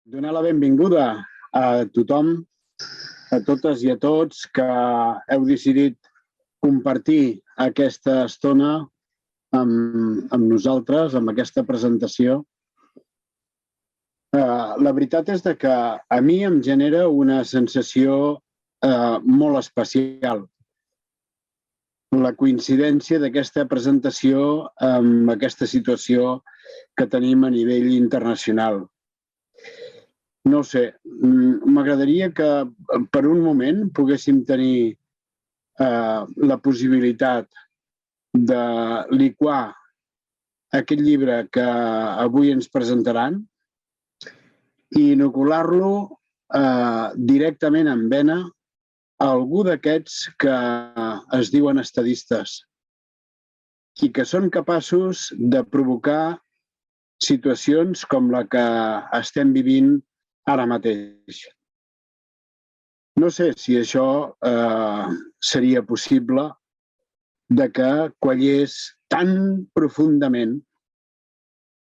Donar la benvinguda a tothom, a totes i a tots que heu decidit compartir aquesta estona amb nosaltres, amb aquesta presentació. La veritat és que a mi em genera una sensació molt especial. La coincidència d'aquesta presentació amb aquesta situació que tenim a nivell internacional. No ho sé, m'agradaria que per un moment poguéssim tenir la possibilitat de liquar aquest llibre que avui ens presentaran i inocular-lo directament en vena a algú d'aquests que es diuen estadistes i que són capaços de provocar situacions com la que estem vivint ara mateix. No sé si això seria possible de que quallés tan profundament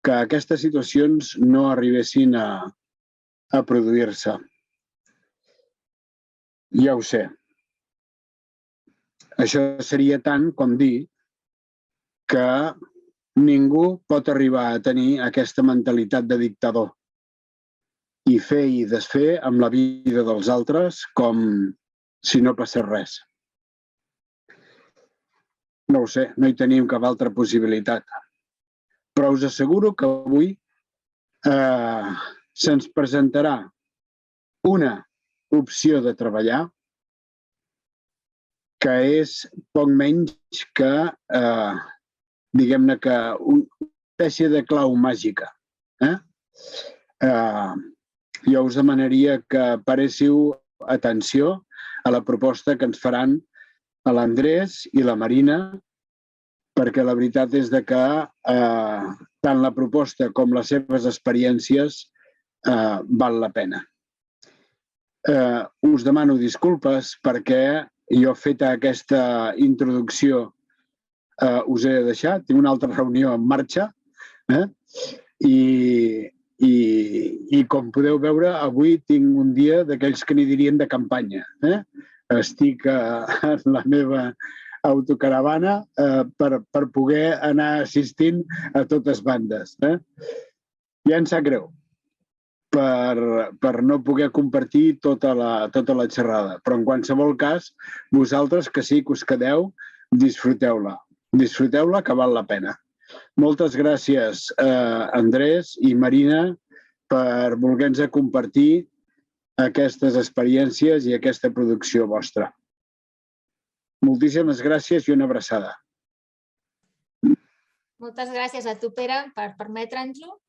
que aquestes situacions no arribessin a produir-se. Ja ho sé. Això seria tant com dir que ningú pot arribar a tenir aquesta mentalitat de dictador i fer i desfer amb la vida dels altres com si no passés res. No ho sé, no hi tenim cap altra possibilitat. Però us asseguro que avui se'ns presentarà una opció de treballar que és poc menys que, diguem-ne que una espècie de clau màgica. Jo us demanaria que paréssiu atenció a la proposta que ens faran a l'Andrés i la Marina, perquè la veritat és que tant la proposta com les seves experiències val la pena. Us demano disculpes perquè jo, feta aquesta introducció, us he de deixar. Tinc una altra reunió en marxa i com podeu veure, avui tinc un dia d'aquells que n'hi dirien de campanya. Estic en la meva autocaravana per poder anar assistint a totes bandes. Ja em sap greu per no poder compartir tota la xerrada, però en qualsevol cas, vosaltres que sí que us quedeu, disfruteu-la. Disfruteu-la, que val la pena. Moltes gràcies, Andrés i Marina, per voler-nos compartir aquestes experiències i aquesta producció vostra. Moltíssimes gràcies i una abraçada. Moltes gràcies a tu, Pere, per permetre'ns-ho.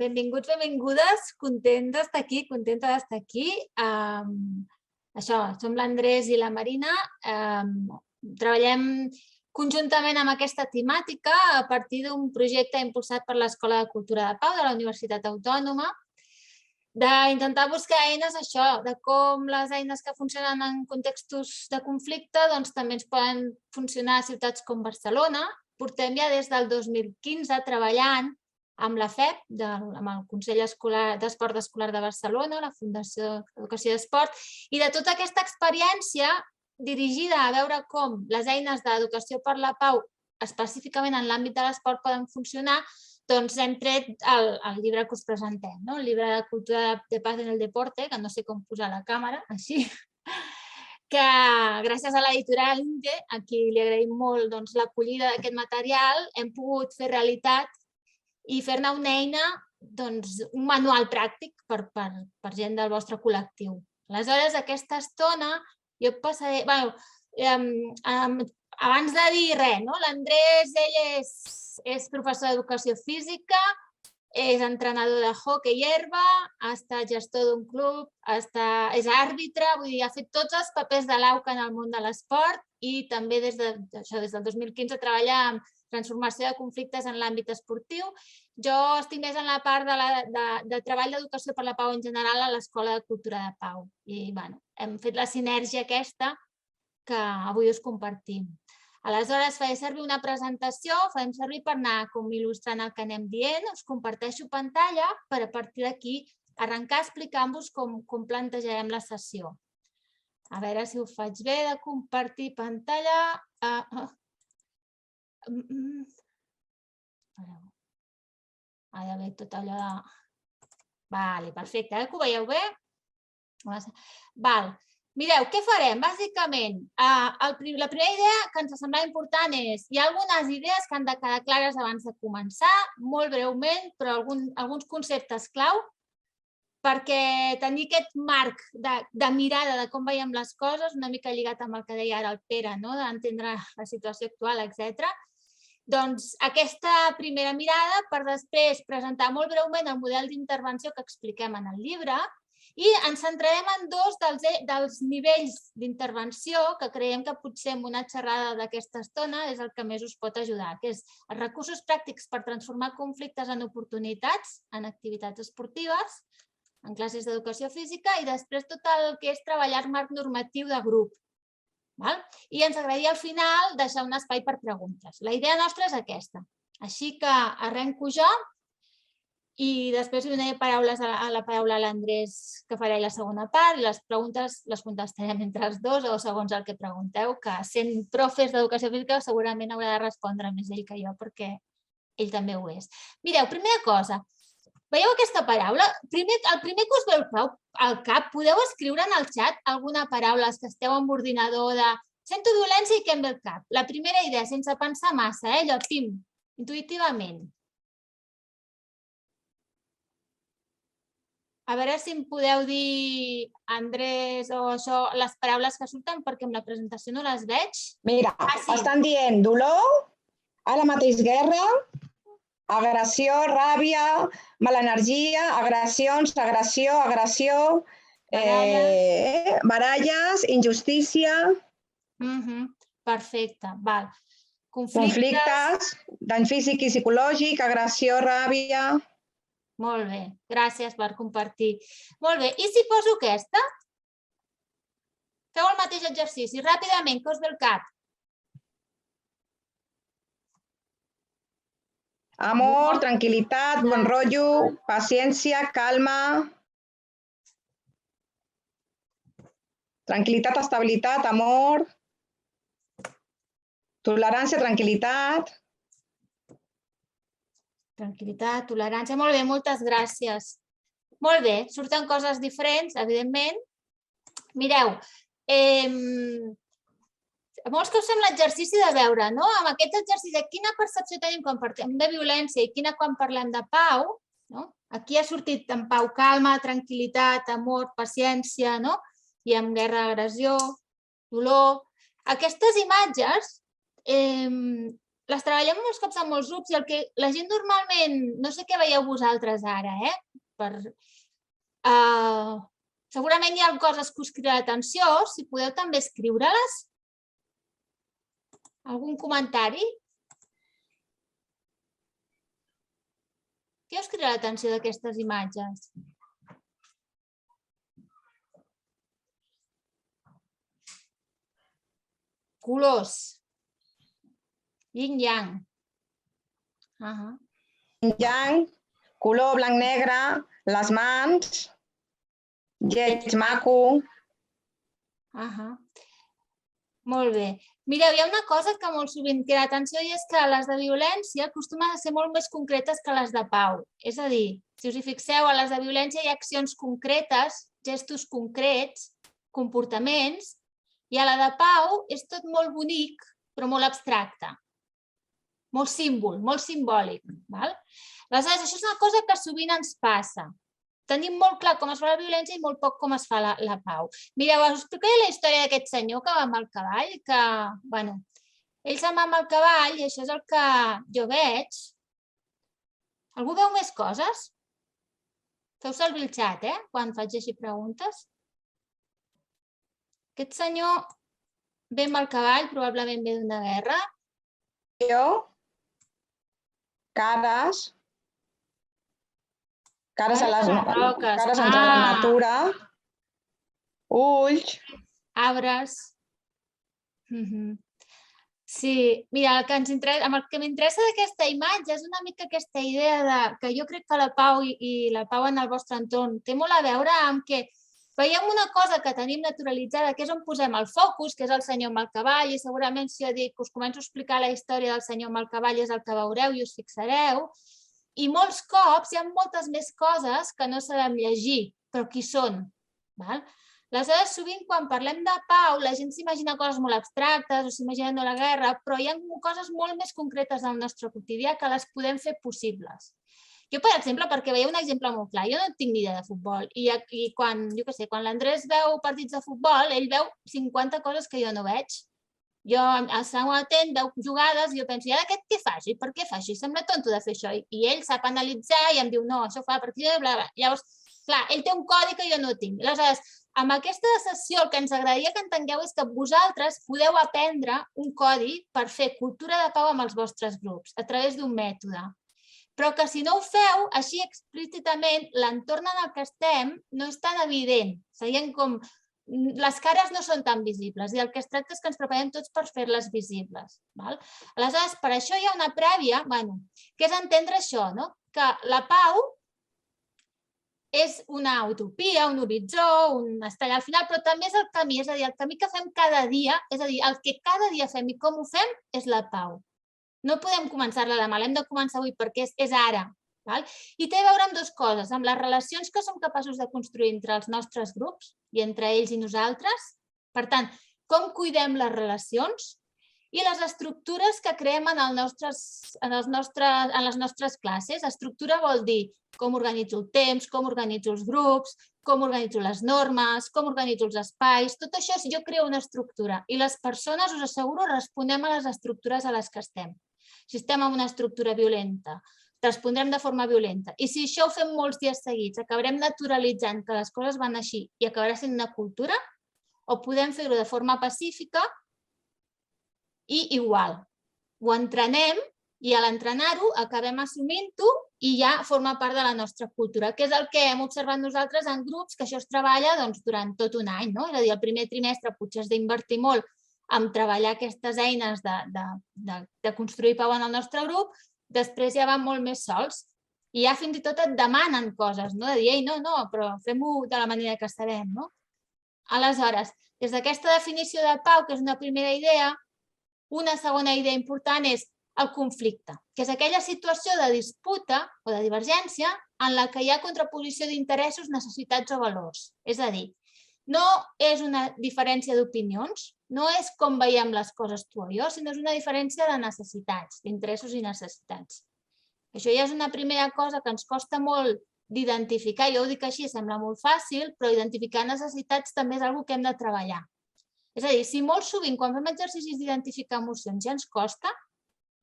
Benvinguts, benvingudes, contents d'estar aquí, contenta d'estar aquí. Això, som l'Andrés i la Marina. Treballem conjuntament amb aquesta temàtica a partir d'un projecte impulsat per l'Escola de Cultura de Pau de la Universitat Autònoma, d'intentar buscar eines, això, de com les eines que funcionen en contextos de conflicte també ens poden funcionar a ciutats com Barcelona. Portem ja des del 2015 treballant amb la FEP, amb el Consell d'Esport Escolar de Barcelona, la Fundació d'Educació i Esport, i de tota aquesta experiència dirigida a veure com les eines d'educació per la pau, específicament en l'àmbit de l'esport, poden funcionar, doncs hem tret el llibre que us presentem, el llibre de Cultura de Paz en el Deporte, que no sé com posar la càmera, així, que gràcies a l'editorial INDE, a qui li agraïm molt l'acollida d'aquest material, hem pogut fer realitat i fer-ne una eina, un manual pràctic per gent del vostre col·lectiu. Aleshores, aquesta estona, jo passaré... Abans de dir res, l'Andrés, ell és professor d'educació física, és entrenador de hoquei herba, ha estat gestor d'un club, és àrbitre, vull dir, ha fet tots els papers de l'AUCA en el món de l'esport i també des del 2015 treballa en transformació de conflictes en l'àmbit esportiu. Jo estic més en la part de treball d'educació per la pau en general a l'Escola de Cultura de Pau. I hem fet la sinergia aquesta que avui us compartim. Aleshores, faré servir una presentació, farem servir per anar com il·lustrant el que anem dient, us comparteixo pantalla per a partir d'aquí arrencar explicant-vos com plantejarem la sessió. A veure si ho faig bé de compartir pantalla. Ha d'haver tot allò de... Vale, perfecte, que ho veieu bé? Val. Mireu, què farem? Bàsicament, la primera idea que ens semblava important és hi ha algunes idees que han de quedar clares abans de començar, molt breument, però alguns conceptes clau, perquè tenir aquest marc de mirada de com veiem les coses, una mica lligat amb el que deia ara el Pere, d'entendre la situació actual, etc. Doncs aquesta primera mirada per després presentar molt breument el model d'intervenció que expliquem en el llibre i ens centrarem en dos dels nivells d'intervenció que creiem que potser en una xerrada d'aquesta estona és el que més us pot ajudar, que és els recursos pràctics per transformar conflictes en oportunitats en activitats esportives, en classes d'educació física i després tot el que és treballar el marc normatiu de grup. I ens agradaria al final deixar un espai per preguntes. La idea nostra és aquesta. Així que arrenco jo i després li donaré la paraula a l'Andrés, que farà la segona part, i les preguntes les contestarem entre els dos o segons el que pregunteu, que sent profes d'educació física segurament haurà de respondre més ell que jo perquè ell també ho és. Mireu, primera cosa, veieu aquesta paraula? El primer que us ve al cap, podeu escriure en el xat alguna paraula que esteu amb ordinador de sento violència i què em ve al cap? La primera idea, sense pensar massa, allò, pim, intuïtivament. A veure si em podeu dir, Andrés, o això, les paraules que surten, perquè amb la presentació no les veig. Mira, estan dient dolor, ara mateix guerra, agressió, ràbia, mala energia, agressions, agressió, baralles, injustícia... Perfecte, val. Conflictes, dany físic i psicològic, agressió, ràbia... Molt bé, gràcies per compartir. Molt bé, i si poso aquesta? Feu el mateix exercici, ràpidament, que us ve al cap. Amor, tranquil·litat, bon rotllo, paciència, calma... Tranquil·litat, estabilitat, amor... Tolerància, tranquil·litat... Tranquil·litat, tolerància, molt bé, moltes gràcies. Molt bé, surten coses diferents, evidentment. Mireu, molts que us sembla l'exercici de veure, no? Amb aquest exercici, quina percepció tenim quan parlem de violència i quina quan parlem de pau, no? Aquí ha sortit en pau, calma, tranquil·litat, amor, paciència, no? I amb guerra, agressió, dolor. Aquestes imatges les treballem molts cops en molts grups i el que la gent normalment, no sé què veieu vosaltres ara, segurament hi ha coses que us criden l'atenció, si podeu també escriure-les. Algun comentari? Què us crida l'atenció d'aquestes imatges? Colors. Yin-yang. Yin-yang, color blanc-negre, les mans, lleig maco. Molt bé. Mireu, hi ha una cosa que molt sovint crida l'atenció i és que les de violència acostumen a ser molt més concretes que les de pau. És a dir, si us hi fixeu, a les de violència hi ha accions concretes, gestos concrets, comportaments, i a la de pau és tot molt bonic, però molt abstracte. Molt símbol, molt simbòlic. Aleshores, això és una cosa que sovint ens passa. Tenim molt clar com es fa la violència i molt poc com es fa la pau. Mireu, us explicaré la història d'aquest senyor que va amb el cavall, que, bueno, ell se'n va amb el cavall i això és el que jo veig. Algú veu més coses? Feu servir el xat, quan faig així preguntes. Aquest senyor ve amb el cavall, probablement ve d'una guerra. Cares a les roques, cares entre la natura, ulls. Arbres. Sí, mira, amb el que m'interessa d'aquesta imatge és una mica aquesta idea que jo crec que la pau i la pau en el vostre entorn té molt a veure amb que veiem una cosa que tenim naturalitzada, que és on posem el focus, que és el senyor amb el cavall, i segurament si jo dic, us començo a explicar la història del senyor amb el cavall és el que veureu i us fixareu, i molts cops hi ha moltes més coses que no sabem llegir, però qui són? Aleshores, sovint quan parlem de pau, la gent s'imagina coses molt abstractes o s'imagina la guerra, però hi ha coses molt més concretes del nostre quotidià que les podem fer possibles. Jo, per exemple, perquè veieu un exemple molt clar, jo no tinc ni idea de futbol i quan l'Andrés veu partits de futbol, ell veu 50 coses que jo no veig. Jo està molt atent, veu jugades i jo penso, i ara aquest què fa així? Per què fa així? Sembla tonto de fer això. I ell sap analitzar i em diu, no, això fa per aquí, bla, bla. Llavors, clar, ell té un codi que jo no tinc. Aleshores, amb aquesta sessió el que ens agradaria que entengueu és que vosaltres podeu aprendre un codi per fer cultura de pau amb els vostres grups a través d'un mètode. Però que si no ho feu, així explícitament, l'entorn en el que estem no és tan evident. Serien com... Les cares no són tan visibles i el que es tracta és que ens preparem tots per fer-les visibles. Aleshores, per això hi ha una prèvia, que és entendre això, que la pau és una utopia, un horitzó, un estar allà al final, però també és el camí, és a dir, el camí que fem cada dia, és a dir, el que cada dia fem i com ho fem és la pau. No podem començar-la demà, l'hem de començar avui perquè és ara. I té a veure amb dues coses, amb les relacions que som capaços de construir entre els nostres grups i entre ells i nosaltres. Per tant, com cuidem les relacions i les estructures que creem en les nostres classes. Estructura vol dir com organitzo el temps, com organitzo els grups, com organitzo les normes, com organitzo els espais. Tot això és jo creo una estructura i les persones, us asseguro, responem a les estructures a les que estem. Si estem en una estructura violenta, respondrem de forma violenta. I si això ho fem molts dies seguits, acabarem naturalitzant que les coses van així i acabarà sent una cultura, o podem fer-ho de forma pacífica i igual. Ho entrenem i a l'entrenar-ho acabem assumint-ho i ja forma part de la nostra cultura, que és el que hem observat nosaltres en grups, que això es treballa durant tot un any. És a dir, el primer trimestre potser has d'invertir molt en treballar aquestes eines de construir pau en el nostre grup, després ja van molt més sols i ja fins i tot et demanen coses, de dir, ei, no, però fem-ho de la manera que sabem. Aleshores, des d'aquesta definició de pau, que és una primera idea, una segona idea important és el conflicte, que és aquella situació de disputa o de divergència en la que hi ha contraposició d'interessos, necessitats o valors. És a dir, no és una diferència d'opinions, no és com veiem les coses tu o jo, sinó és una diferència de necessitats, d'interessos i necessitats. Això ja és una primera cosa que ens costa molt d'identificar. Jo ho dic així, sembla molt fàcil, però identificar necessitats també és una cosa que hem de treballar. És a dir, si molt sovint, quan fem exercicis d'identificar emocions ja ens costa,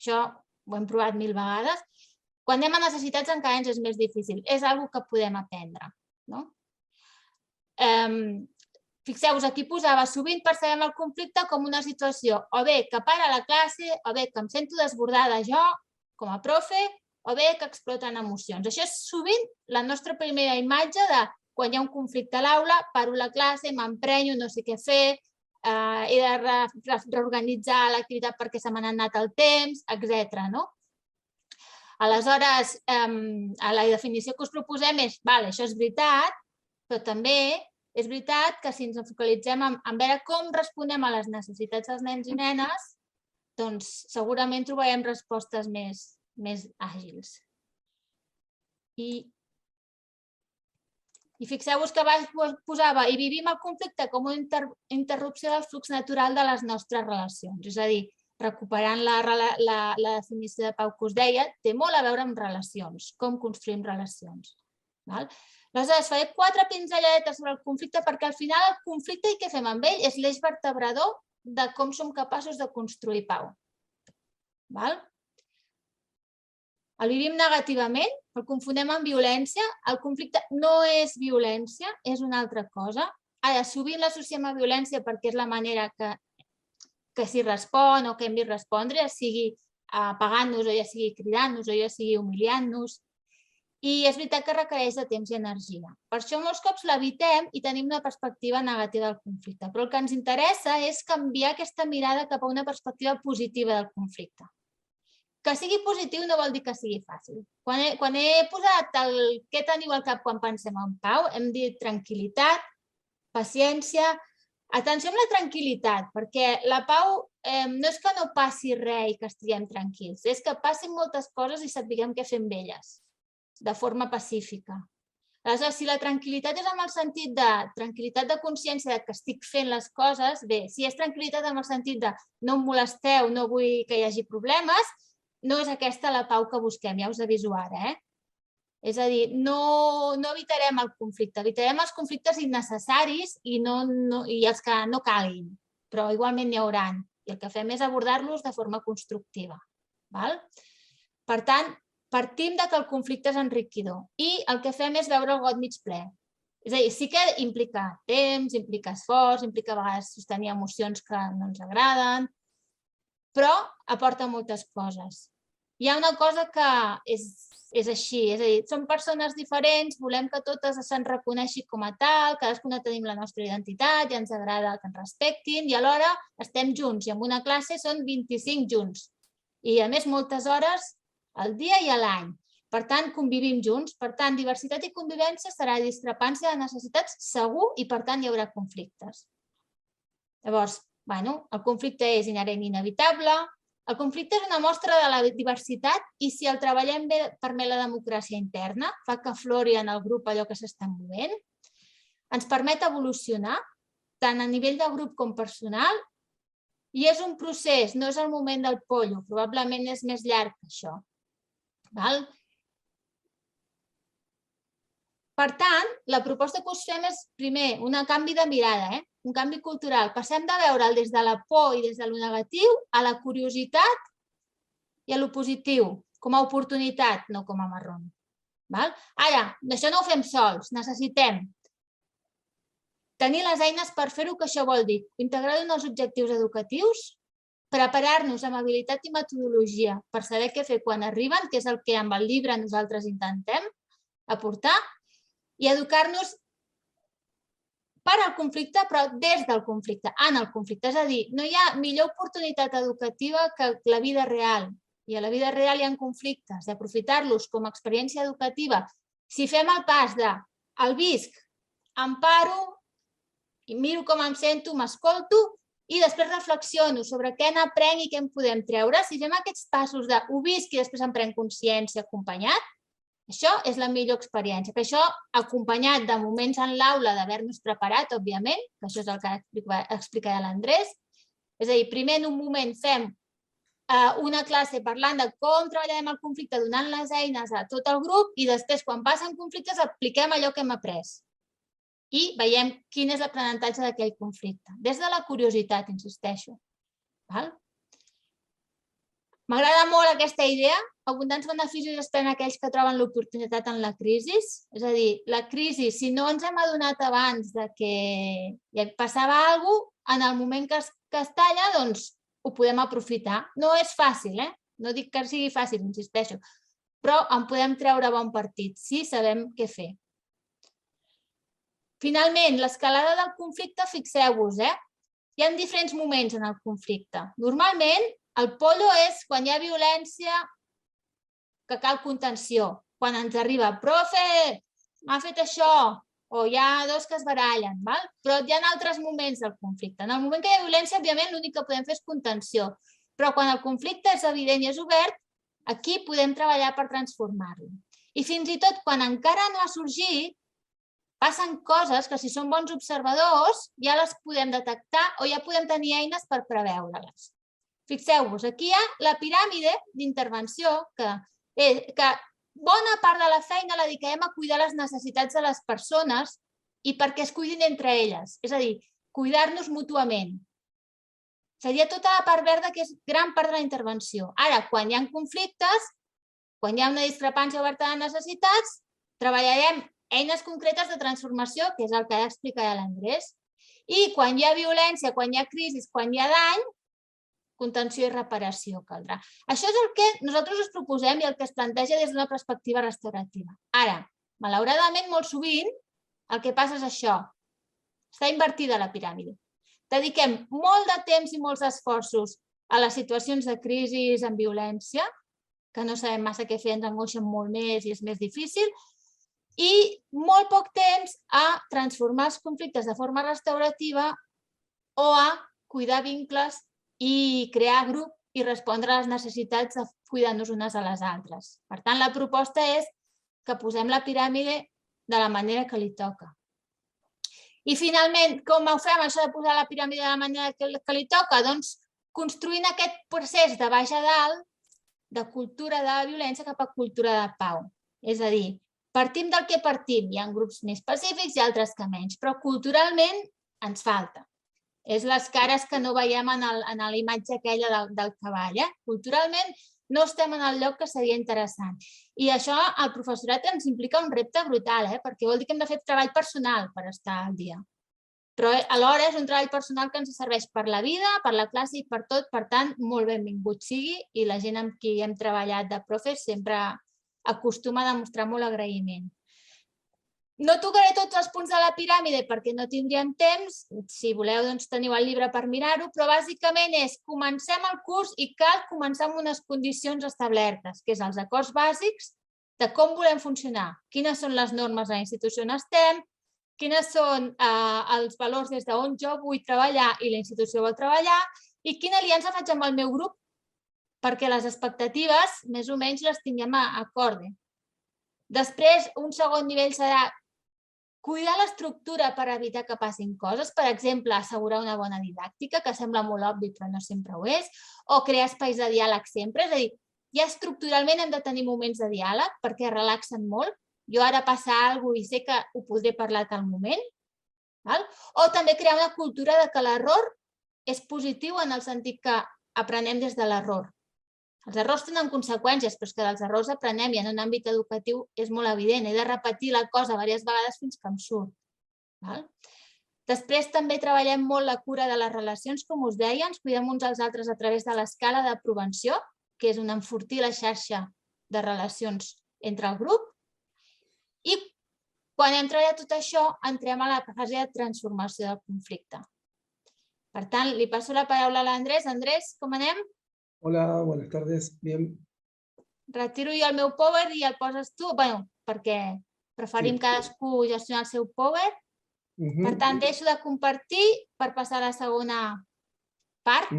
això ho hem provat 1000 vegades, quan anem a necessitats encara ens és més difícil. És una cosa que podem aprendre. Fixeu-vos, aquí posava, sovint percebem el conflicte com una situació o bé que para la classe, o bé que em sento desbordada jo, com a profe, o bé que exploten emocions. Això és sovint la nostra primera imatge de quan hi ha un conflicte a l'aula, paro la classe, m'emprenyo, no sé què fer, he de reorganitzar l'activitat perquè se m'ha anat el temps, etc. Aleshores, la definició que us proposem és, això és veritat, però també és veritat que si ens focalitzem en veure com responem a les necessitats dels nens i nenes, doncs segurament trobarem respostes més àgils. I fixeu-vos que abans posava i vivim el conflicte com una interrupció del flux natural de les nostres relacions. És a dir, recuperant la definició de pau que us deia, té molt a veure amb relacions, com construïm relacions. Aleshores, faré 4 pinzelladetes sobre el conflicte perquè al final el conflicte i què fem amb ell és l'eix vertebrador de com som capaços de construir pau. El vivim negativament, el confonem amb violència, el conflicte no és violència, és una altra cosa. Ara, sovint l'associem a violència perquè és la manera que s'hi respon o que hem de respondre, ja sigui pagant-nos o ja sigui cridant-nos o ja sigui humiliant-nos. i és veritat que requereix de temps i energia. Per això molts cops l'evitem i tenim una perspectiva negativa del conflicte, però el que ens interessa és canviar aquesta mirada cap a una perspectiva positiva del conflicte. Que sigui positiu no vol dir que sigui fàcil. Quan he posat el què teniu al cap quan pensem en pau, hem dit tranquil·litat, paciència. Atenció amb la tranquil·litat, perquè la pau no és que no passi res i que estiguem tranquils, és que passin moltes coses i sapiguem què fer amb elles, de forma pacífica. Aleshores, si la tranquil·litat és en el sentit de tranquil·litat de consciència que estic fent les coses, bé, si és tranquil·litat en el sentit de no em molesteu, no vull que hi hagi problemes, no és aquesta la pau que busquem, ja us aviso ara, És a dir, no evitarem el conflicte, evitarem els conflictes innecessaris i els que no calguin, però igualment n'hi haurà. I el que fem és abordar-los de forma constructiva. Per tant, partim que el conflicte és enriquidor i el que fem és veure el got mig ple. És a dir, sí que implica temps, implica esforç, implica a vegades sostenir emocions que no ens agraden, però aporta moltes coses. Hi ha una cosa que és així, és a dir, som persones diferents, volem que totes se'n reconeixi com a tal, cadascuna tenim la nostra identitat i ens agrada que ens respectin i alhora estem junts i en una classe són 25 junts i a més moltes hores al dia i a l'any. Per tant, convivim junts, per tant, diversitat i convivència serà discrepància de necessitats segur i per tant hi haurà conflictes. Llavors, el conflicte és inherent i inevitable. El conflicte és una mostra de la diversitat i si el treballem bé permet la democràcia interna, fa que aflori en el grup allò que s'està movent, ens permet evolucionar tant a nivell de grup com personal i és un procés, no és el moment del pollo, probablement és més llarg que això. Per tant, la proposta que us fem és, primer, un canvi de mirada, un canvi cultural. Passem de veure'l des de la por i des de lo negatiu a la curiositat i a lo positiu, com a oportunitat, no com a marrón. Ara, això no ho fem sols, necessitem tenir les eines per fer-ho, que això vol dir integrar-ho en els objectius educatius, preparar-nos amb habilitat i metodologia per saber què fer quan arriben, que és el que amb el llibre nosaltres intentem aportar, i educar-nos per al conflicte, però des del conflicte, en el conflicte. És a dir, no hi ha millor oportunitat educativa que la vida real. I a la vida real hi ha conflictes, i aprofitar-los com a experiència educativa. Si fem el pas de el visc, em paro, i miro com em sento, m'escolto, i després reflexiono sobre què n'aprenc i què en podem treure, si fem aquests passos de ho visc i després en prenc consciència acompanyat, això és la millor experiència, que això acompanyat de moments en l'aula d'haver-nos preparat, òbviament, que això és el que explicarà l'Andrés. És a dir, primer en un moment fem una classe parlant de com treballarem el conflicte, donant les eines a tot el grup i després, quan passen conflictes, apliquem allò que hem après. I veiem quin és l'aprenentatge d'aquell conflicte. Des de la curiositat, insisteixo. M'agrada molt aquesta idea. Abundants beneficis esperen aquells que troben l'oportunitat en la crisi. És a dir, la crisi, si no ens hem adonat abans que passava alguna cosa, en el moment que es talla, doncs ho podem aprofitar. No és fàcil, no dic que sigui fàcil, insisteixo, però en podem treure bon partit, si sabem què fer. Finalment, l'escalada del conflicte, fixeu-vos, hi ha diferents moments en el conflicte. Normalment, el pollo és quan hi ha violència que cal contenció. Quan ens arriba, profe, m'ha fet això, o hi ha dos que es barallen, però hi ha altres moments del conflicte. En el moment que hi ha violència, òbviament, l'únic que podem fer és contenció. Però quan el conflicte és evident i és obert, aquí podem treballar per transformar-lo. I fins i tot quan encara no ha sorgit, passen coses que si som bons observadors ja les podem detectar o ja podem tenir eines per preveure-les. Fixeu-vos, aquí hi ha la piràmide d'intervenció que bona part de la feina la dediquem a cuidar les necessitats de les persones i perquè es cuidin entre elles, és a dir, cuidar-nos mútuament. Seria tota la part verda que és gran part de la intervenció. Ara, quan hi ha conflictes, quan hi ha una discrepància oberta de necessitats, treballarem eines concretes de transformació, que és el que ha d'explicar l'Andrés. I quan hi ha violència, quan hi ha crisi, quan hi ha dany, contenció i reparació caldrà. Això és el que nosaltres us proposem i el que es planteja des d'una perspectiva restaurativa. Ara, malauradament, molt sovint, el que passa és això. Està invertida la piràmide. Dediquem molt de temps i molts esforços a les situacions de crisi amb violència, que no sabem massa què fer, ens angoixen molt més i és més difícil, i molt poc temps a transformar els conflictes de forma restaurativa o a cuidar vincles i crear grup i respondre a les necessitats de cuidar-nos unes a les altres. Per tant, la proposta és que posem la piràmide de la manera que li toca. I finalment, com ho fem, això de posar la piràmide de la manera que li toca? Doncs construint aquest procés de baix a dalt, de cultura de violència cap a cultura de pau. És a dir, partim del que partim. Hi ha grups més pacífics i altres que menys, però culturalment ens falta. És les cares que no veiem en la imatge aquella del cavall. Culturalment no estem en el lloc que seria interessant. I això al professorat ens implica un repte brutal, perquè vol dir que hem de fer treball personal per estar al dia. Però alhora és un treball personal que ens serveix per la vida, per la classe i per tot. Per tant, molt benvingut sigui i la gent amb qui hem treballat de profes sempre acostuma a demostrar molt agraïment. No tocaré tots els punts de la piràmide perquè no tindríem temps. Si voleu, doncs teniu el llibre per mirar-ho, però bàsicament és comencem el curs i cal començar amb unes condicions establertes, que és els acords bàsics de com volem funcionar, quines són les normes a la institució on estem, quines són els valors des d'on jo vull treballar i la institució vol treballar i quina aliança faig amb el meu grup perquè les expectatives més o menys les tinguem a acorde. Després, un segon nivell serà cuidar l'estructura per evitar que passin coses, per exemple, assegurar una bona didàctica, que sembla molt obvi però no sempre ho és, o crear espais de diàleg sempre, és a dir, ja estructuralment hem de tenir moments de diàleg perquè relaxen molt. Jo ara passa alguna cosa i sé que ho podré parlar a tal moment. O també crear una cultura de que l'error és positiu en el sentit que aprenem des de l'error. Els errors tenen conseqüències, però és que dels errors aprenem i en un àmbit educatiu és molt evident. He de repetir la cosa diverses vegades fins que em surt. Després també treballem molt la cura de les relacions, com us deia, ens cuidem uns als altres a través de l'escala de prevenció, que és un enfortir la xarxa de relacions entre el grup. I quan hem treballat tot això, entrem a la fase de transformació del conflicte. Per tant, li passo la paraula a l'Andrés. Andrés, com anem? Hola, buenas tardes. Bien. Retiro jo el meu power i el poses tu, perquè preferim cadascú gestionar el seu power. Per tant, deixo de compartir per passar a la segona part.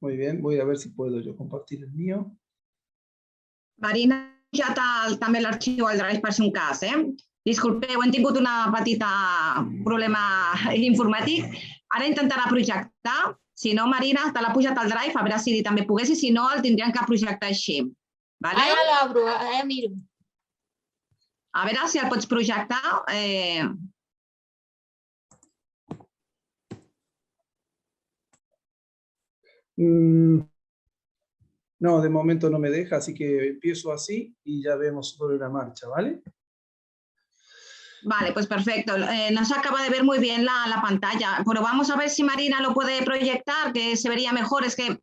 Muy bien, voy a ver si puedo yo compartir el mío. Marina, ja també l'arxiu al Drive per ser un cas. Disculpeu, hem tingut una petita problema informàtic. Ara intentarà projectar. Si no, Marina, te l'ha pujat al Drive, a veure si també poguessis, si no, el tindríem que projectar així. Ara l'obro, ara miro. A veure si el pots projectar. No, de momento no me deja, así que empiezo así y ya vemos sobre la marcha, ¿vale? Vale, pues perfecto. No se acaba de ver muy bien la pantalla, pero vamos a ver si Marina lo puede proyectar, que se vería mejor. Es que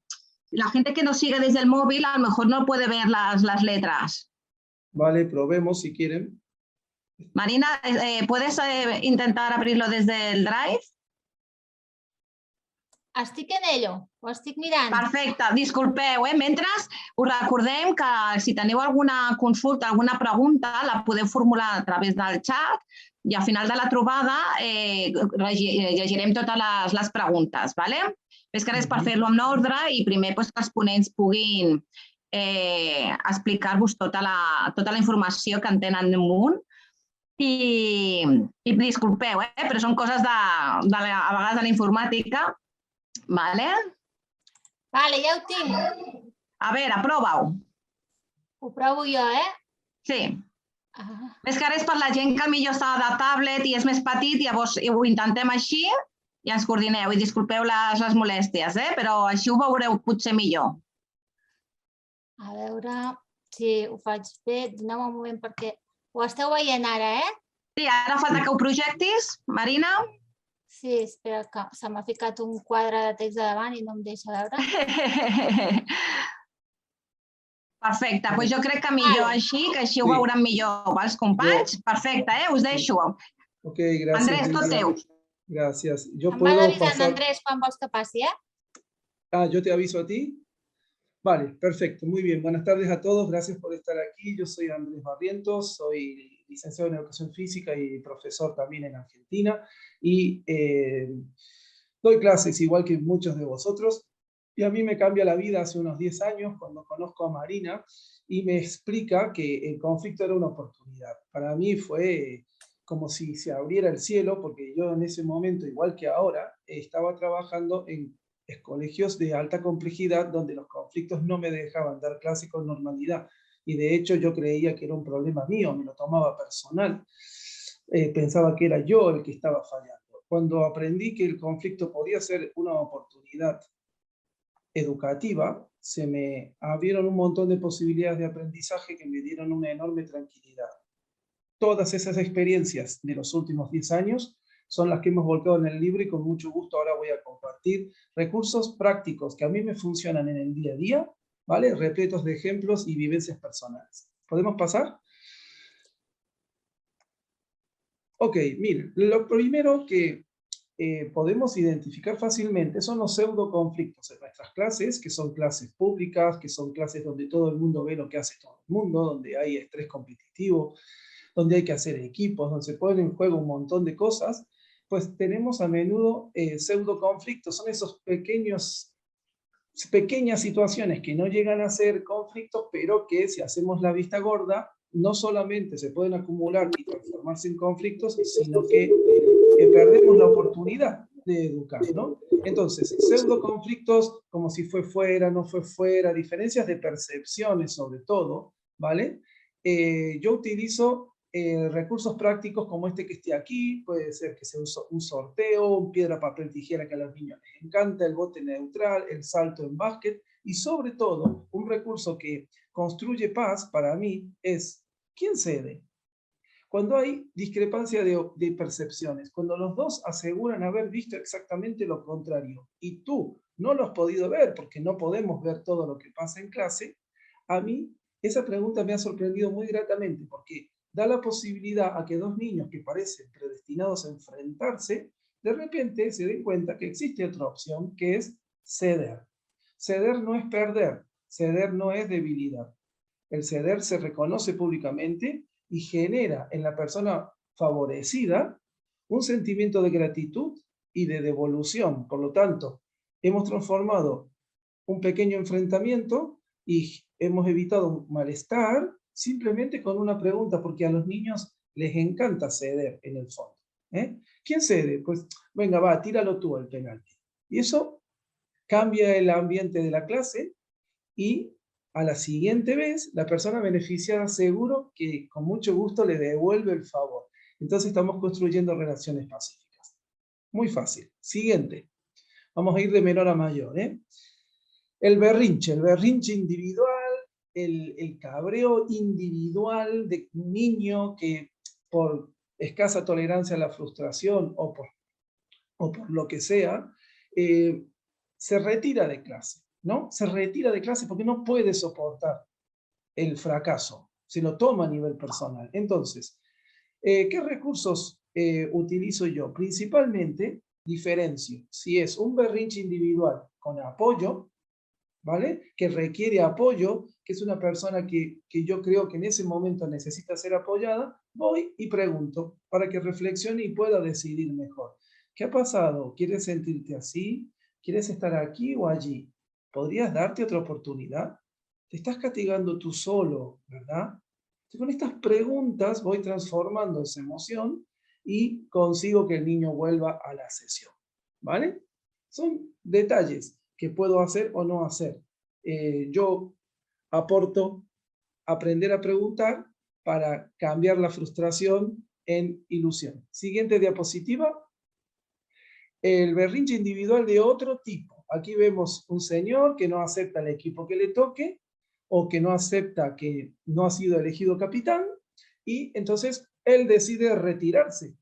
la gente que nos sigue desde el móvil a lo mejor no puede ver las letras. Vale, probemos si quieren. Marina, ¿puedes intentar abrirlo desde el Drive? Estic en ello, ho estic mirant. Perfecte, disculpeu. Mentre us recordem que si teniu alguna consulta, alguna pregunta, la podeu formular a través del xat i al final de la trobada llegirem totes les preguntes. És que ara és per fer-lo en ordre i primer que els ponents puguin explicar-vos tota la informació que en tenen damunt. I disculpeu, però són coses a vegades de la informàtica. Vale, ja ho tinc. A veure, prova-ho. Ho provo jo, Sí. És que ara és per la gent que potser està de tablet i és més petit, llavors ho intentem així i ens coordineu. I disculpeu les molèsties, però així ho veureu potser millor. A veure si ho faig bé. Doneu un moment perquè ho esteu veient ara, Sí, ara falta que ho projectis, Marina. Sí, espera, que se m'ha ficat un quadre de text de davant i no em deixa veure. Perfecte, doncs jo crec que millor així, que així ho veuran millor els companys. Perfecte, us deixo. Ok, gracias. Andrés, tot teu. Gracias. Yo Em vas puedo avisant, pasar... Andrés, quan vols que passi, yo te aviso a ti. Vale, perfecto, muy bien. Buenas tardes a todos, gracias por estar aquí. Yo soy Andrés Barrientos, soy licenciado en Educación Física y profesor también en Argentina. Y doy clases igual que muchos de vosotros. Y a mí me cambia la vida hace unos 10 años cuando conozco a Marina y me explica que el conflicto era una oportunidad. Para mí fue como si se abriera el cielo, porque yo en ese momento, igual que ahora, estaba trabajando en colegios de alta complejidad donde los conflictos no me dejaban dar clase con normalidad. Y de hecho yo creía que era un problema mío, me lo tomaba personal. Pensaba que era yo el que estaba fallando. Cuando aprendí que el conflicto podía ser una oportunidad educativa, se me abrieron un montón de posibilidades de aprendizaje que me dieron una enorme tranquilidad. Todas esas experiencias de los últimos 10 años son las que hemos volcado en el libro y con mucho gusto ahora voy a compartir recursos prácticos que a mí me funcionan en el día a día, ¿vale? Repletos de ejemplos y vivencias personales. ¿Podemos pasar? Ok, miren, lo primero que podemos identificar fácilmente son los pseudoconflictos en nuestras clases, que son clases públicas, que son clases donde todo el mundo ve lo que hace todo el mundo, donde hay estrés competitivo, donde hay que hacer equipos, donde se ponen en juego un montón de cosas, pues tenemos a menudo pseudoconflictos, son esos pequeñas situaciones que no llegan a ser conflictos, pero que si hacemos la vista gorda, no solamente se pueden acumular y transformarse en conflictos, sino que perdemos la oportunidad de educar, ¿no? Entonces, pseudoconflictos, como si fue fuera, no fue fuera, diferencias de percepciones sobre todo, ¿vale? Yo utilizo recursos prácticos como este que esté aquí, puede ser que sea un sorteo, un piedra, papel, tijera que a los niños les encanta, el bote neutral, el salto en básquet, y sobre todo, un recurso que construye paz para mí es, ¿quién cede? Cuando hay discrepancia de percepciones, cuando los dos aseguran haber visto exactamente lo contrario, y tú no lo has podido ver porque no podemos ver todo lo que pasa en clase, a mí esa pregunta me ha sorprendido muy gratamente porque da la posibilidad a que dos niños que parecen predestinados a enfrentarse, de repente se den cuenta que existe otra opción que es ceder. Ceder no es perder, ceder no es debilidad. El ceder se reconoce públicamente y genera en la persona favorecida un sentimiento de gratitud y de devolución. Por lo tanto, hemos transformado un pequeño enfrentamiento y hemos evitado un malestar simplemente con una pregunta, porque a los niños les encanta ceder en el fondo. ¿Quién cede? Pues venga, va, tíralo tú el penalti. Y eso cambia el ambiente de la clase y a la siguiente vez la persona beneficiada seguro que con mucho gusto le devuelve el favor. Entonces estamos construyendo relaciones pacíficas. Muy fácil. Siguiente. Vamos a ir de menor a mayor. El berrinche individual, el cabreo individual de un niño que por escasa tolerancia a la frustración o por lo que sea, se retira de clase. ¿No? Se retira de clase porque no puede soportar el fracaso, se lo toma a nivel personal. Entonces, ¿qué recursos utilizo yo? Principalmente diferencio si es un berrinche individual con apoyo, ¿vale? Que requiere apoyo, que es una persona que yo creo que en ese momento necesita ser apoyada, voy y pregunto para que reflexione y pueda decidir mejor. ¿Qué ha pasado? ¿Quieres sentirte así? ¿Quieres estar aquí o allí? ¿Podrías darte otra oportunidad? Te estás castigando tú solo, ¿verdad? Entonces, con estas preguntas voy transformando esa emoción y consigo que el niño vuelva a la sesión, ¿vale? Son detalles que puedo hacer o no hacer. Yo aporto aprender a preguntar para cambiar la frustración en ilusión. Siguiente diapositiva. El berrinche individual de otro tipo. Aquí vemos un señor que no acepta el equipo que le toque o que no acepta que no ha sido elegido capitán y entonces él decide retirarse.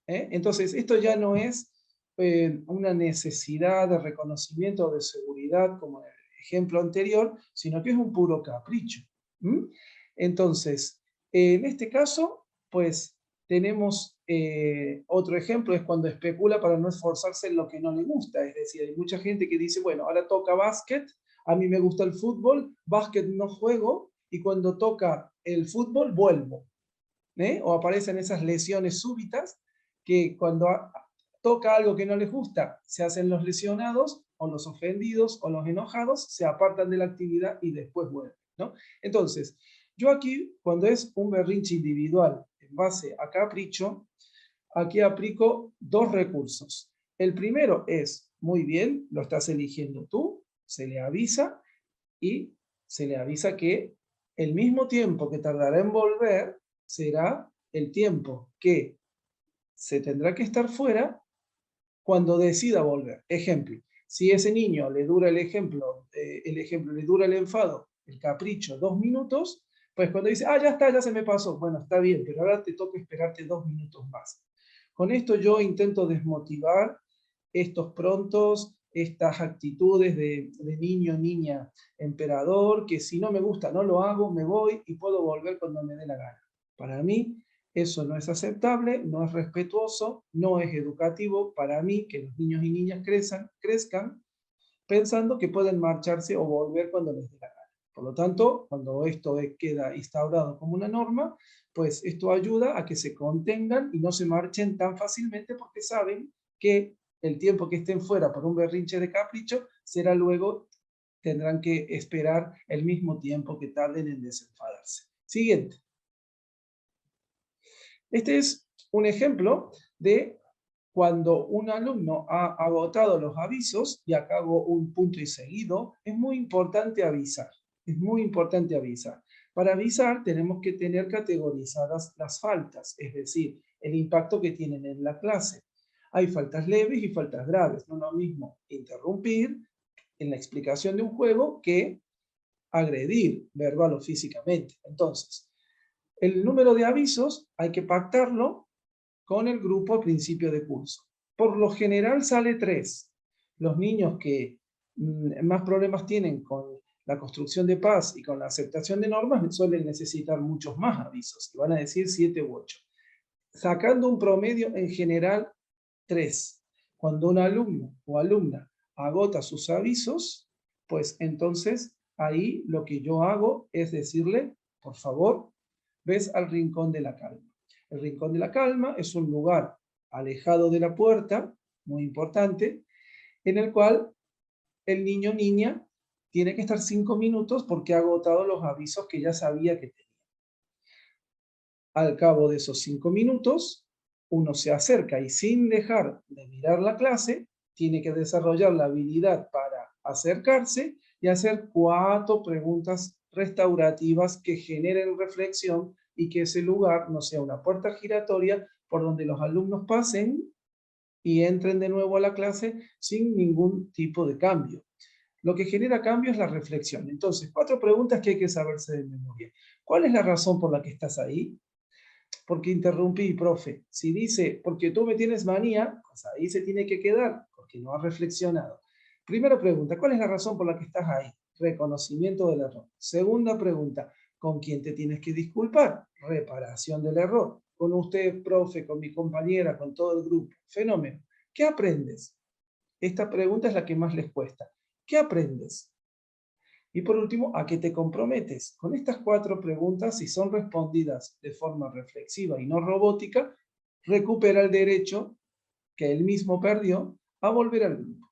Entonces, esto ya no es una necesidad de reconocimiento o de seguridad, como en el ejemplo anterior, sino que es un puro capricho. Entonces, en este caso, pues tenemos otro ejemplo, es cuando especula para no esforzarse en lo que no le gusta. Es decir, hay mucha gente que dice, bueno, ahora toca básquet, a mí me gusta el fútbol, básquet no juego, y cuando toca el fútbol vuelvo. O aparecen esas lesiones súbitas que cuando toca algo que no les gusta, se hacen los lesionados, o los ofendidos, o los enojados, se apartan de la actividad y después vuelven, ¿no? Entonces, yo aquí, cuando es un berrinche individual en base a capricho, aquí aplico dos recursos. El primero es, muy bien, lo estás eligiendo tú, se le avisa, y se le avisa que el mismo tiempo que tardará en volver será el tiempo que se tendrá que estar fuera cuando decida volver. Ejemplo, si ese niño le dura el ejemplo, le dura el enfado, el capricho, 2 minutos, pues cuando dice, ya está, ya se me pasó, bueno, está bien, pero ahora te toca esperarte 2 minutos más. Con esto yo intento desmotivar estos prontos, estas actitudes de niño, niña, emperador, que si no me gusta no lo hago, me voy y puedo volver cuando me dé la gana. Para mí, eso no es aceptable, no es respetuoso, no es educativo para mí que los niños y niñas crezcan pensando que pueden marcharse o volver cuando les dé la gana. Por lo tanto, cuando esto queda instaurado como una norma, pues esto ayuda a que se contengan y no se marchen tan fácilmente porque saben que el tiempo que estén fuera por un berrinche de capricho será luego, tendrán que esperar el mismo tiempo que tarden en desenfadarse. Siguiente. Este es un ejemplo de cuando un alumno ha agotado los avisos, y acá hago un punto y seguido, es muy importante avisar. Es muy importante avisar. Para avisar tenemos que tener categorizadas las faltas, es decir, el impacto que tienen en la clase. Hay faltas leves y faltas graves. No es lo mismo interrumpir en la explicación de un juego que agredir verbal o físicamente. Entonces, el número de avisos hay que pactarlo con el grupo a principio de curso. Por lo general sale 3. Los niños que más problemas tienen con la construcción de paz y con la aceptación de normas suelen necesitar muchos más avisos, y van a decir 7 u 8. Sacando un promedio, en general 3. Cuando un alumno o alumna agota sus avisos, pues entonces ahí lo que yo hago es decirle, por favor, ves al rincón de la calma. El rincón de la calma es un lugar alejado de la puerta, muy importante, en el cual el niño o niña tiene que estar 5 minutos porque ha agotado los avisos que ya sabía que tenía. Al cabo de esos 5 minutos, uno se acerca y sin dejar de mirar la clase, tiene que desarrollar la habilidad para acercarse y hacer 4 preguntas restaurativas que generen reflexión y que ese lugar no sea una puerta giratoria por donde los alumnos pasen y entren de nuevo a la clase sin ningún tipo de cambio. Lo que genera cambio es la reflexión. Entonces, 4 preguntas que hay que saberse de memoria. ¿Cuál es la razón por la que estás ahí? Porque interrumpí, profe. Si dice, porque tú me tienes manía, pues ahí se tiene que quedar, porque no has reflexionado. Primera pregunta, ¿cuál es la razón por la que estás ahí? Reconocimiento del error. Segunda pregunta, ¿con quién te tienes que disculpar? Reparación del error. Con usted, profe, con mi compañera, con todo el grupo. Fenómeno. ¿Qué aprendes? Esta pregunta es la que más les cuesta. ¿Qué aprendes? Y por último, ¿a qué te comprometes? Con estas 4 preguntas, si son respondidas de forma reflexiva y no robótica, recupera el derecho que él mismo perdió a volver al grupo.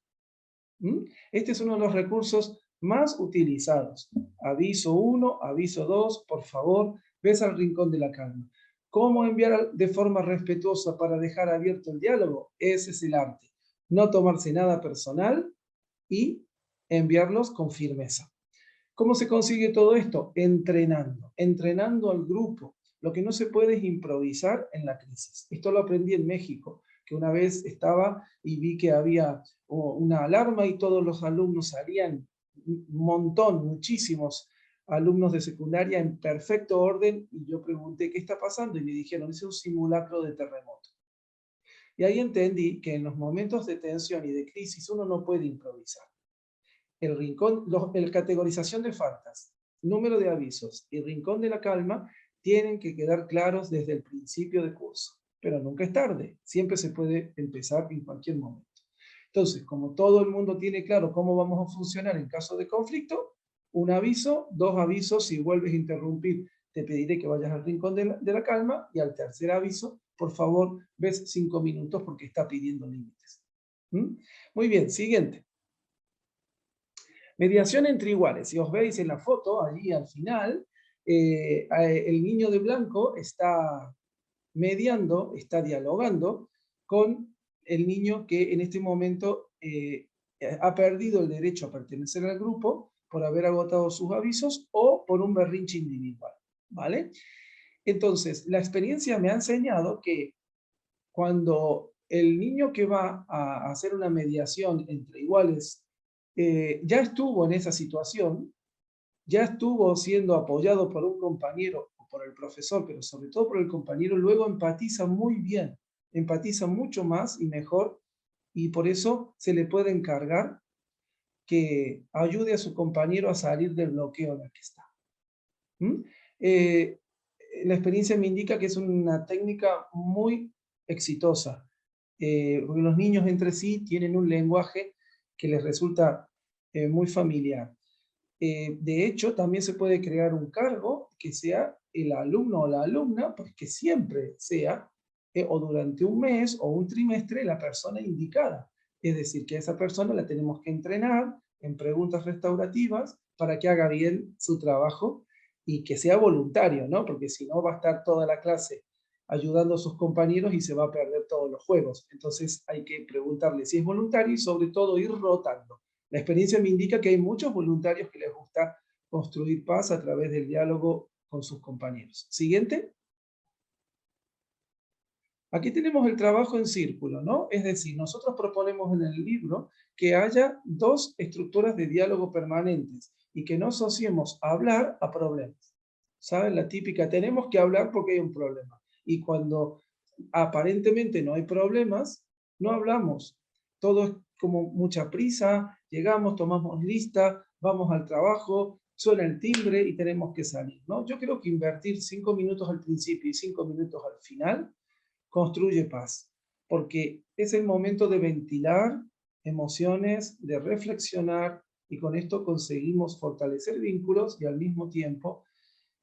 Este es uno de los recursos más utilizados. Aviso 1, aviso 2, por favor, ves al rincón de la calma. ¿Cómo enviar de forma respetuosa para dejar abierto el diálogo? Ese es el arte. No tomarse nada personal y enviarlos con firmeza. ¿Cómo se consigue todo esto? Entrenando al grupo. Lo que no se puede es improvisar en la crisis. Esto lo aprendí en México, que una vez estaba y vi que había una alarma y todos los alumnos salían, un montón, muchísimos alumnos de secundaria en perfecto orden, y yo pregunté, ¿qué está pasando? Y me dijeron, es un simulacro de terremoto. Y ahí entendí que en los momentos de tensión y de crisis uno no puede improvisar. El rincón, la categorización de faltas, número de avisos y rincón de la calma tienen que quedar claros desde el principio de curso. Pero nunca es tarde, siempre se puede empezar en cualquier momento. Entonces, como todo el mundo tiene claro cómo vamos a funcionar en caso de conflicto, un aviso, 2 avisos, si vuelves a interrumpir, te pediré que vayas al rincón de la calma, y al tercer aviso, por favor, ves 5 minutos porque está pidiendo límites. Muy bien, siguiente. Mediación entre iguales. Si os veis en la foto, allí al final, el niño de blanco está mediando, está dialogando con el niño que en este momento ha perdido el derecho a pertenecer al grupo por haber agotado sus avisos o por un berrinche individual, ¿vale? Entonces, la experiencia me ha enseñado que cuando el niño que va a hacer una mediación entre iguales ya estuvo en esa situación, ya estuvo siendo apoyado por un compañero o por el profesor, pero sobre todo por el compañero, luego empatiza muy bien, empatiza mucho más y mejor, y por eso se le puede encargar que ayude a su compañero a salir del bloqueo en el que está. La experiencia me indica que es una técnica muy exitosa, porque los niños entre sí tienen un lenguaje que les resulta muy familiar. De hecho, también se puede crear un cargo que sea el alumno o la alumna, pues que siempre sea, o durante un mes o un trimestre, la persona indicada. Es decir, que a esa persona la tenemos que entrenar en preguntas restaurativas para que haga bien su trabajo y que sea voluntario, ¿no? Porque si no va a estar toda la clase ayudando a sus compañeros y se va a perder todos los juegos. Entonces hay que preguntarle si es voluntario y sobre todo ir rotando. La experiencia me indica que hay muchos voluntarios que les gusta construir paz a través del diálogo con sus compañeros. Siguiente. Aquí tenemos el trabajo en círculo, ¿no? Es decir, nosotros proponemos en el libro que haya 2 estructuras de diálogo permanentes y que no asociemos hablar a problemas. ¿Saben? La típica, tenemos que hablar porque hay un problema. Y cuando aparentemente no hay problemas, no hablamos. Todo es como mucha prisa, llegamos, tomamos lista, vamos al trabajo, suena el timbre y tenemos que salir, ¿no? Yo creo que invertir 5 minutos al principio y 5 minutos al final construye paz, porque es el momento de ventilar emociones, de reflexionar, y con esto conseguimos fortalecer vínculos y al mismo tiempo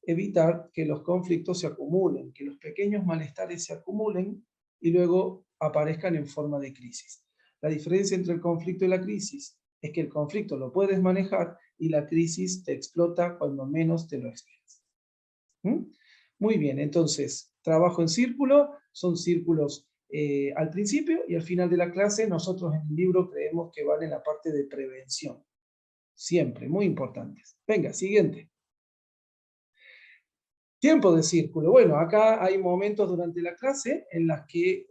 evitar que los conflictos se acumulen, que los pequeños malestares se acumulen y luego aparezcan en forma de crisis. La diferencia entre el conflicto y la crisis es que el conflicto lo puedes manejar y la crisis te explota cuando menos te lo esperas. Muy bien, entonces, trabajo en círculo, son círculos al principio y al final de la clase. Nosotros en el libro creemos que van en la parte de prevención. Siempre, muy importantes. Venga, siguiente. Tiempo de círculo. Bueno, acá hay momentos durante la clase en las que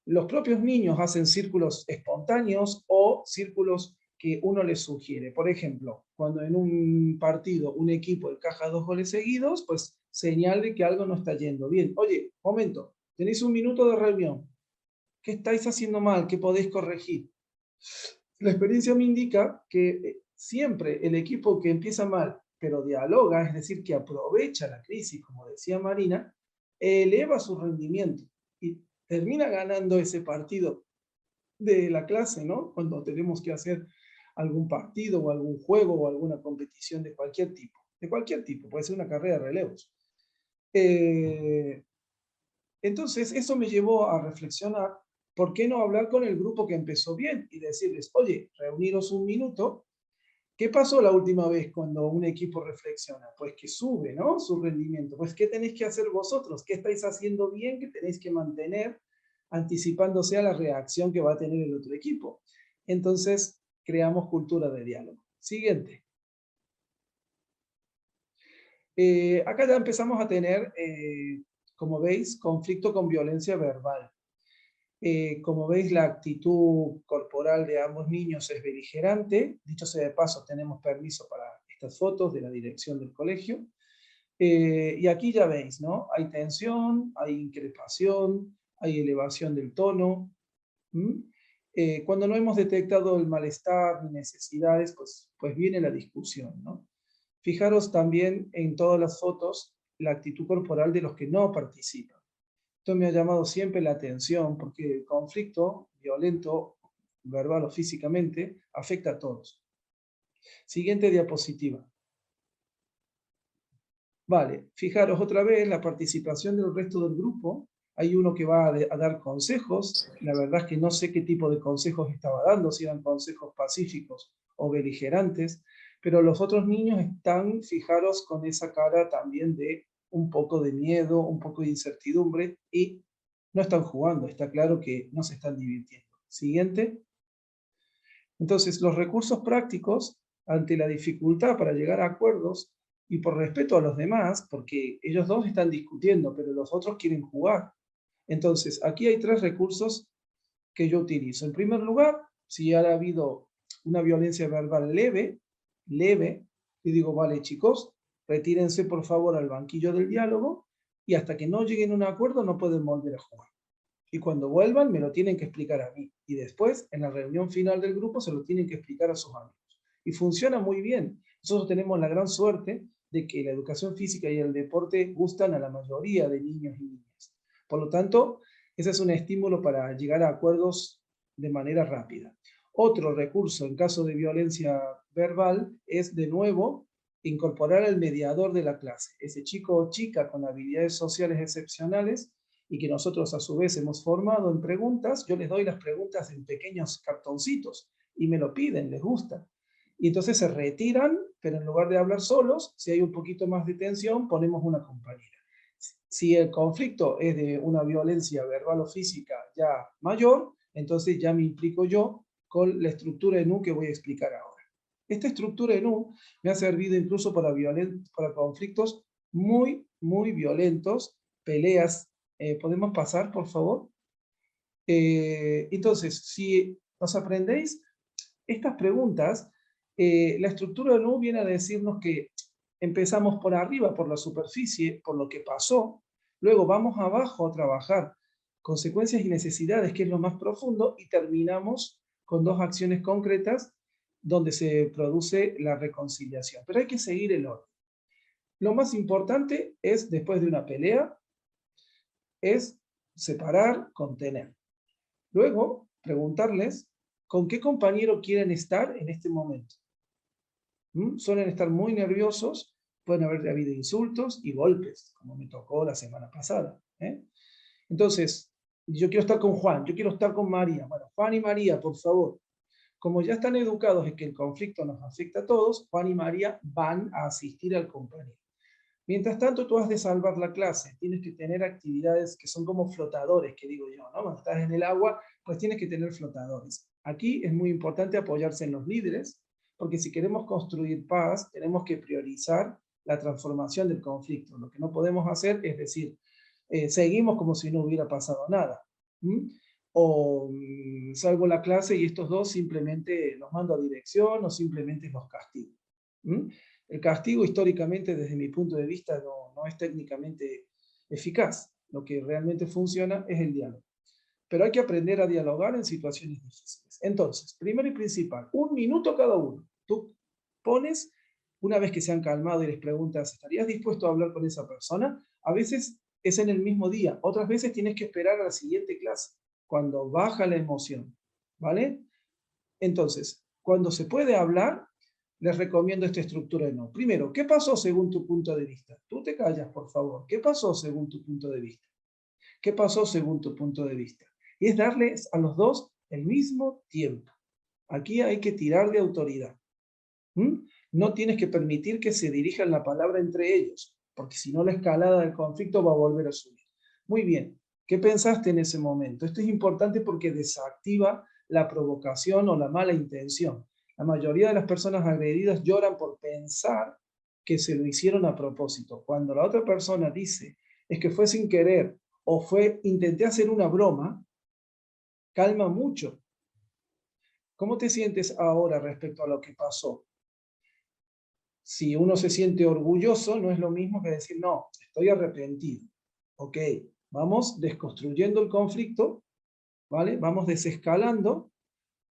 los propios niños hacen círculos espontáneos o círculos que uno les sugiere. Por ejemplo, cuando en un partido un equipo encaja 2 goles seguidos, pues señale que algo no está yendo bien. Oye, momento, tenéis un minuto de reunión. ¿Qué estáis haciendo mal? ¿Qué podéis corregir? La experiencia me indica que siempre el equipo que empieza mal, pero dialoga, es decir, que aprovecha la crisis, como decía Marina, eleva su rendimiento y termina ganando ese partido de la clase, ¿no? Cuando tenemos que hacer algún partido o algún juego o alguna competición de cualquier tipo, puede ser una carrera de relevos. Entonces, eso me llevó a reflexionar, ¿por qué no hablar con el grupo que empezó bien y decirles, oye, reuniros un minuto? ¿Qué pasó la última vez cuando un equipo reflexiona? Pues que sube, ¿no? Su rendimiento. Pues, ¿qué tenéis que hacer vosotros? ¿Qué estáis haciendo bien que tenéis que mantener anticipándose a la reacción que va a tener el otro equipo? Entonces, creamos cultura de diálogo. Siguiente. Acá ya empezamos a tener, como veis, conflicto con violencia verbal. Como veis, la actitud corporal de ambos niños es beligerante. Dicho sea de paso, tenemos permiso para estas fotos de la dirección del colegio. Y aquí ya veis, ¿no? Hay tensión, hay increpación, hay elevación del tono. Cuando no hemos detectado el malestar ni necesidades, pues viene la discusión, ¿no? Fijaros también en todas las fotos la actitud corporal de los que no participan. Esto me ha llamado siempre la atención porque el conflicto violento, verbal o físicamente, afecta a todos. Siguiente diapositiva. Vale, fijaros otra vez la participación del resto del grupo. Hay uno que va a dar consejos. La verdad es que no sé qué tipo de consejos estaba dando, si eran consejos pacíficos o beligerantes, pero los otros niños están, fijaros, con esa cara también de un poco de miedo, un poco de incertidumbre, y no están jugando, está claro que no se están divirtiendo. Siguiente. Entonces, los recursos prácticos, ante la dificultad para llegar a acuerdos, y por respeto a los demás, porque ellos dos están discutiendo, pero los otros quieren jugar. Entonces, aquí hay 3 recursos que yo utilizo. En primer lugar, si ha habido una violencia verbal leve, y digo, vale chicos, retírense por favor al banquillo del diálogo, y hasta que no lleguen a un acuerdo no pueden volver a jugar. Y cuando vuelvan me lo tienen que explicar a mí. Y después, en la reunión final del grupo, se lo tienen que explicar a sus amigos. Y funciona muy bien. Nosotros tenemos la gran suerte de que la educación física y el deporte gustan a la mayoría de niños y niñas. Por lo tanto, ese es un estímulo para llegar a acuerdos de manera rápida. Otro recurso en caso de violencia verbal es, de nuevo, incorporar al mediador de la clase. Ese chico o chica con habilidades sociales excepcionales y que nosotros a su vez hemos formado en preguntas, yo les doy las preguntas en pequeños cartoncitos y me lo piden, les gusta. Y entonces se retiran, pero en lugar de hablar solos, si hay un poquito más de tensión, ponemos una compañera. Si el conflicto es de una violencia verbal o física ya mayor, entonces ya me implico yo con la estructura ENU que voy a explicar ahora. Esta estructura ENU me ha servido incluso para conflictos muy, muy violentos, peleas. ¿Podemos pasar, por favor? Entonces, si nos aprendéis estas preguntas, la estructura de NU viene a decirnos que empezamos por arriba, por la superficie, por lo que pasó, luego vamos abajo a trabajar consecuencias y necesidades, que es lo más profundo, y terminamos con 2 acciones concretas donde se produce la reconciliación. Pero hay que seguir el orden. Lo más importante es, después de una pelea, es separar, contener. Luego, preguntarles con qué compañero quieren estar en este momento. Suelen estar muy nerviosos, pueden haber habido insultos y golpes, como me tocó la semana pasada. Entonces, yo quiero estar con Juan, yo quiero estar con María. Bueno, Juan y María, por favor. Como ya están educados en que el conflicto nos afecta a todos, Juan y María van a asistir al compañero. Mientras tanto, tú has de salvar la clase. Tienes que tener actividades que son como flotadores, que digo yo, ¿no? Cuando estás en el agua, pues tienes que tener flotadores. Aquí es muy importante apoyarse en los líderes, porque si queremos construir paz, tenemos que priorizar la transformación del conflicto. Lo que no podemos hacer es decir, seguimos como si no hubiera pasado nada. O salgo la clase y estos dos simplemente los mando a dirección o simplemente los castigo. El castigo históricamente, desde mi punto de vista, no es técnicamente eficaz. Lo que realmente funciona es el diálogo. Pero hay que aprender a dialogar en situaciones difíciles. Entonces, primero y principal, 1 minuto cada uno. Tú pones, una vez que se han calmado y les preguntas, ¿estarías dispuesto a hablar con esa persona? A veces es en el mismo día, otras veces tienes que esperar a la siguiente clase, cuando baja la emoción, ¿vale? Entonces, cuando se puede hablar, les recomiendo esta estructura de no. Primero, ¿qué pasó según tu punto de vista? Tú te callas, por favor. ¿Qué pasó según tu punto de vista? ¿Qué pasó según tu punto de vista? Y es darles a los dos el mismo tiempo. Aquí hay que tirar de autoridad. No tienes que permitir que se dirijan la palabra entre ellos, porque si no la escalada del conflicto va a volver a subir. Muy bien, ¿qué pensaste en ese momento? Esto es importante porque desactiva la provocación o la mala intención. La mayoría de las personas agredidas lloran por pensar que se lo hicieron a propósito. Cuando la otra persona dice, es que fue sin querer, o intenté hacer una broma, calma mucho. ¿Cómo te sientes ahora respecto a lo que pasó? Si uno se siente orgulloso, no es lo mismo que decir, no, estoy arrepentido. Ok, Vamos desconstruyendo el conflicto, ¿vale? Vamos desescalando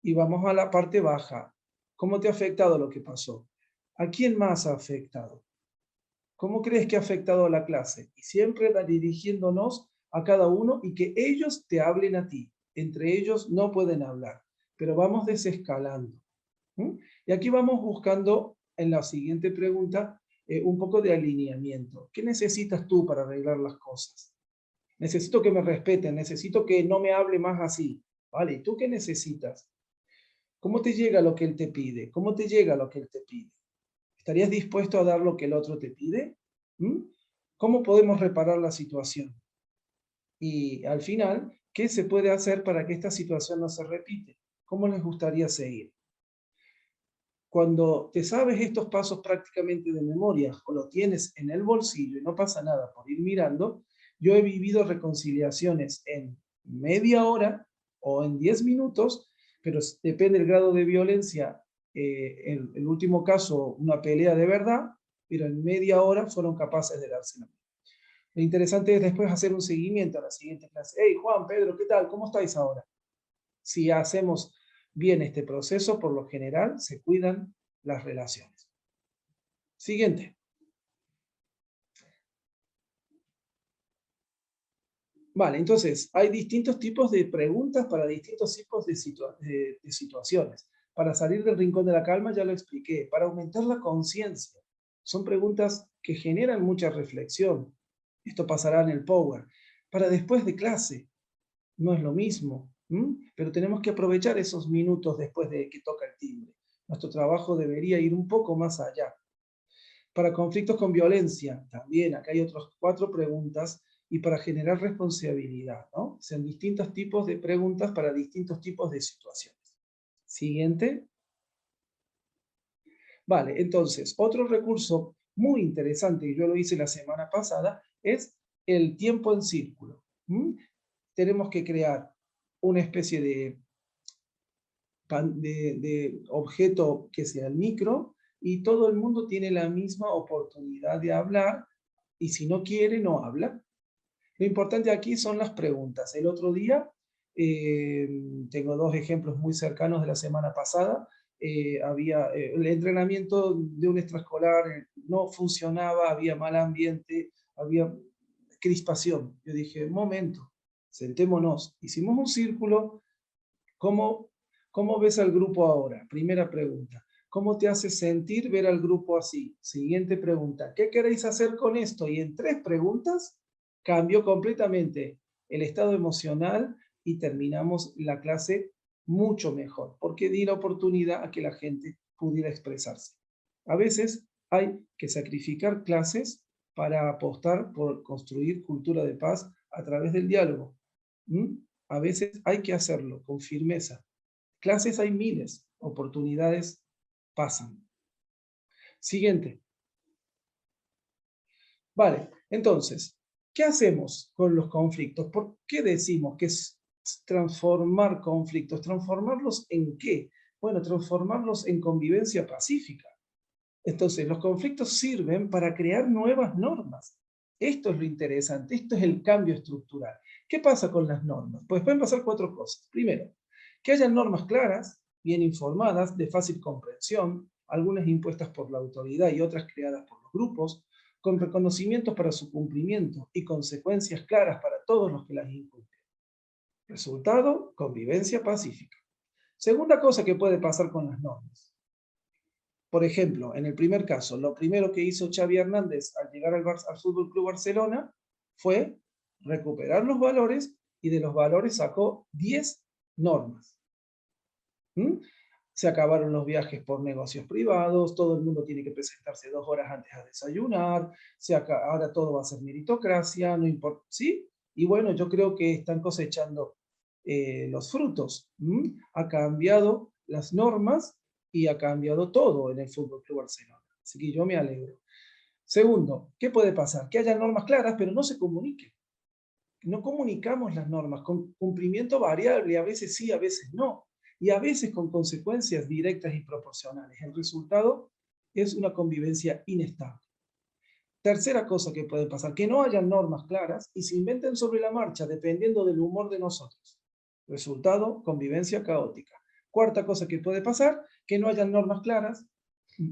y vamos a la parte baja. ¿Cómo te ha afectado lo que pasó? ¿A quién más ha afectado? ¿Cómo crees que ha afectado a la clase? Y siempre dirigiéndonos a cada uno y que ellos te hablen a ti. Entre ellos no pueden hablar, pero vamos desescalando. Y aquí vamos buscando en la siguiente pregunta un poco de alineamiento. ¿Qué necesitas tú para arreglar las cosas? Necesito que me respeten, necesito que no me hable más así. ¿Vale? ¿Y tú qué necesitas? ¿Cómo te llega lo que él te pide? ¿Cómo te llega lo que él te pide? ¿Estarías dispuesto a dar lo que el otro te pide? ¿Cómo podemos reparar la situación? Y al final, ¿qué se puede hacer para que esta situación no se repite? ¿Cómo les gustaría seguir? Cuando te sabes estos pasos prácticamente de memoria o lo tienes en el bolsillo y no pasa nada por ir mirando, yo he vivido reconciliaciones en media hora o en 10 minutos, pero depende del grado de violencia. El último caso, una pelea de verdad, pero en media hora fueron capaces de dársela. Lo interesante es después hacer un seguimiento a la siguiente clase. Hey, Juan, Pedro, ¿qué tal? ¿Cómo estáis ahora? Si hacemos bien este proceso, por lo general, se cuidan las relaciones. Siguiente. Vale, entonces, hay distintos tipos de preguntas para distintos tipos de situaciones. Para salir del rincón de la calma, ya lo expliqué. Para aumentar la conciencia. Son preguntas que generan mucha reflexión. Esto pasará en el Power. Para después de clase. No es lo mismo. Pero tenemos que aprovechar esos minutos después de que toca el timbre. Nuestro trabajo debería ir un poco más allá. Para conflictos con violencia, también acá hay otras 4 preguntas, y para generar responsabilidad, ¿no? Sean distintos tipos de preguntas para distintos tipos de situaciones. Siguiente. Vale, entonces, otro recurso muy interesante, que yo lo hice la semana pasada, es el tiempo en círculo. Tenemos que crear una especie de objeto que sea el micro, y todo el mundo tiene la misma oportunidad de hablar, y si no quiere, no habla. Lo importante aquí son las preguntas. El otro día, tengo 2 ejemplos muy cercanos de la semana pasada, el entrenamiento de un extraescolar no funcionaba, había mal ambiente, había crispación. Yo dije, un momento, sentémonos. Hicimos un círculo. ¿Cómo ves al grupo ahora? Primera pregunta. ¿Cómo te hace sentir ver al grupo así? Siguiente pregunta. ¿Qué queréis hacer con esto? Y en 3 preguntas cambió completamente el estado emocional y terminamos la clase mucho mejor, porque di la oportunidad a que la gente pudiera expresarse. A veces hay que sacrificar clases para apostar por construir cultura de paz a través del diálogo. A veces hay que hacerlo con firmeza. Clases hay miles, oportunidades pasan. Siguiente. Vale, entonces, ¿qué hacemos con los conflictos? ¿Por qué decimos que es transformar conflictos? ¿Transformarlos en qué? Bueno, transformarlos en convivencia pacífica. Entonces, los conflictos sirven para crear nuevas normas. Esto es lo interesante, esto es el cambio estructural. ¿Qué pasa con las normas? Pues pueden pasar 4 cosas. Primero, que haya normas claras, bien informadas, de fácil comprensión, algunas impuestas por la autoridad y otras creadas por los grupos, con reconocimientos para su cumplimiento y consecuencias claras para todos los que las incumplen. Resultado, convivencia pacífica. Segunda cosa que puede pasar con las normas. Por ejemplo, en el primer caso, lo primero que hizo Xavi Hernández al llegar al Fútbol Club Barcelona fue recuperar los valores, y de los valores sacó 10 normas. Se acabaron los viajes por negocios privados, todo el mundo tiene que presentarse 2 horas antes a desayunar, ahora todo va a ser meritocracia, no importa, ¿sí? Y bueno, yo creo que están cosechando los frutos. Ha cambiado las normas y ha cambiado todo en el Fútbol Club Barcelona. Así que yo me alegro. Segundo, ¿qué puede pasar? Que haya normas claras, pero no se comuniquen. No comunicamos las normas, con cumplimiento variable, a veces sí, a veces no. Y a veces con consecuencias directas y proporcionales. El resultado es una convivencia inestable. Tercera cosa que puede pasar, que no hayan normas claras y se inventen sobre la marcha dependiendo del humor de nosotros. Resultado, convivencia caótica. Cuarta cosa que puede pasar, que no hayan normas claras,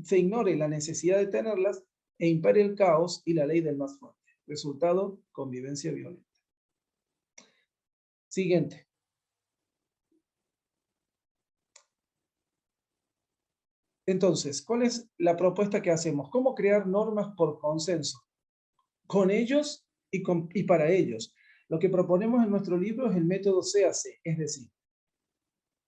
se ignore la necesidad de tenerlas e impere el caos y la ley del más fuerte. Resultado, convivencia violenta. Siguiente. Entonces, ¿cuál es la propuesta que hacemos? ¿Cómo crear normas por consenso? Con ellos y para ellos. Lo que proponemos en nuestro libro es el método CAC, es decir,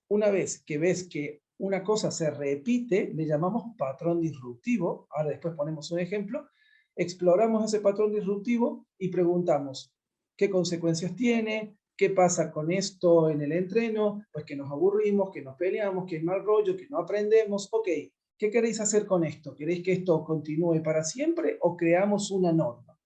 una vez que ves que una cosa se repite, le llamamos patrón disruptivo, ahora después ponemos un ejemplo, exploramos ese patrón disruptivo y preguntamos, ¿qué consecuencias tiene? ¿Qué pasa con esto en el entreno? Pues que nos aburrimos, que nos peleamos, que hay mal rollo, que no aprendemos. Ok, ¿qué queréis hacer con esto? ¿Queréis que esto continúe para siempre o creamos una norma?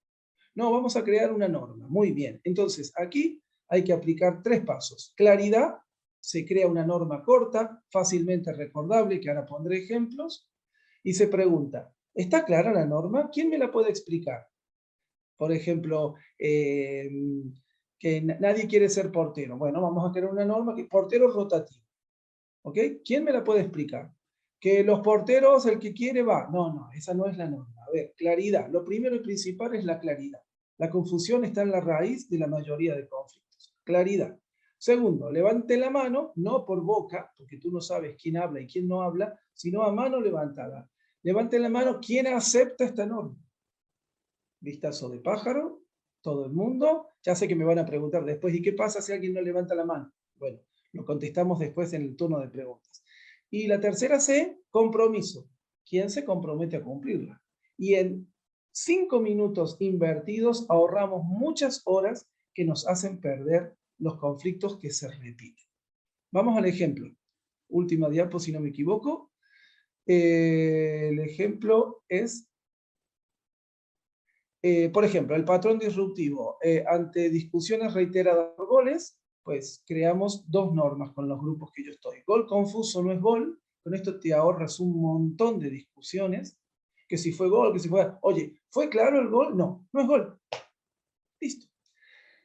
No, vamos a crear una norma. Muy bien. Entonces, aquí hay que aplicar 3 pasos. Claridad, se crea una norma corta, fácilmente recordable, que ahora pondré ejemplos, y se pregunta, ¿está clara la norma? ¿Quién me la puede explicar? Por ejemplo, que nadie quiere ser portero. Bueno, vamos a crear una norma que es portero rotativo. ¿Ok? ¿Quién me la puede explicar? Que los porteros, el que quiere va. No, esa no es la norma. A ver, claridad. Lo primero y principal es la claridad. La confusión está en la raíz de la mayoría de conflictos. Claridad. Segundo, levante la mano, no por boca, porque tú no sabes quién habla y quién no habla, sino a mano levantada. Levante la mano, ¿quién acepta esta norma? Vistazo de pájaro, todo el mundo. Ya sé que me van a preguntar después, ¿y qué pasa si alguien no levanta la mano? Bueno, lo contestamos después en el turno de preguntas. Y la tercera C, compromiso. ¿Quién se compromete a cumplirla? Y en 5 minutos invertidos ahorramos muchas horas que nos hacen perder los conflictos que se repiten. Vamos al ejemplo. Última diapo, si no me equivoco. El ejemplo es, por ejemplo, el patrón disruptivo. Ante discusiones reiteradas por goles, pues creamos 2 normas con los grupos que yo estoy. Gol confuso no es gol. Con esto te ahorras un montón de discusiones. Que si fue gol, que si fue... Oye, ¿fue claro el gol? No, no es gol. Listo.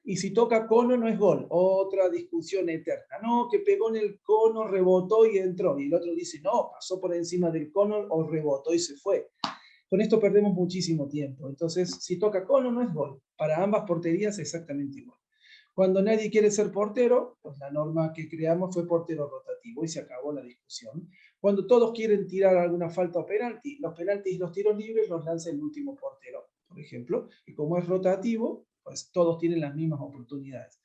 Y si toca cono, no es gol. Otra discusión eterna. No, que pegó en el cono, rebotó y entró. Y el otro dice, no, pasó por encima del cono o rebotó y se fue. Con esto perdemos muchísimo tiempo. Entonces, si toca cono, no es gol. Para ambas porterías exactamente igual. Cuando nadie quiere ser portero, pues la norma que creamos fue portero rotativo y se acabó la discusión. Cuando todos quieren tirar alguna falta o penalti, los penaltis y los tiros libres los lanza el último portero, por ejemplo. Y como es rotativo, pues todos tienen las mismas oportunidades.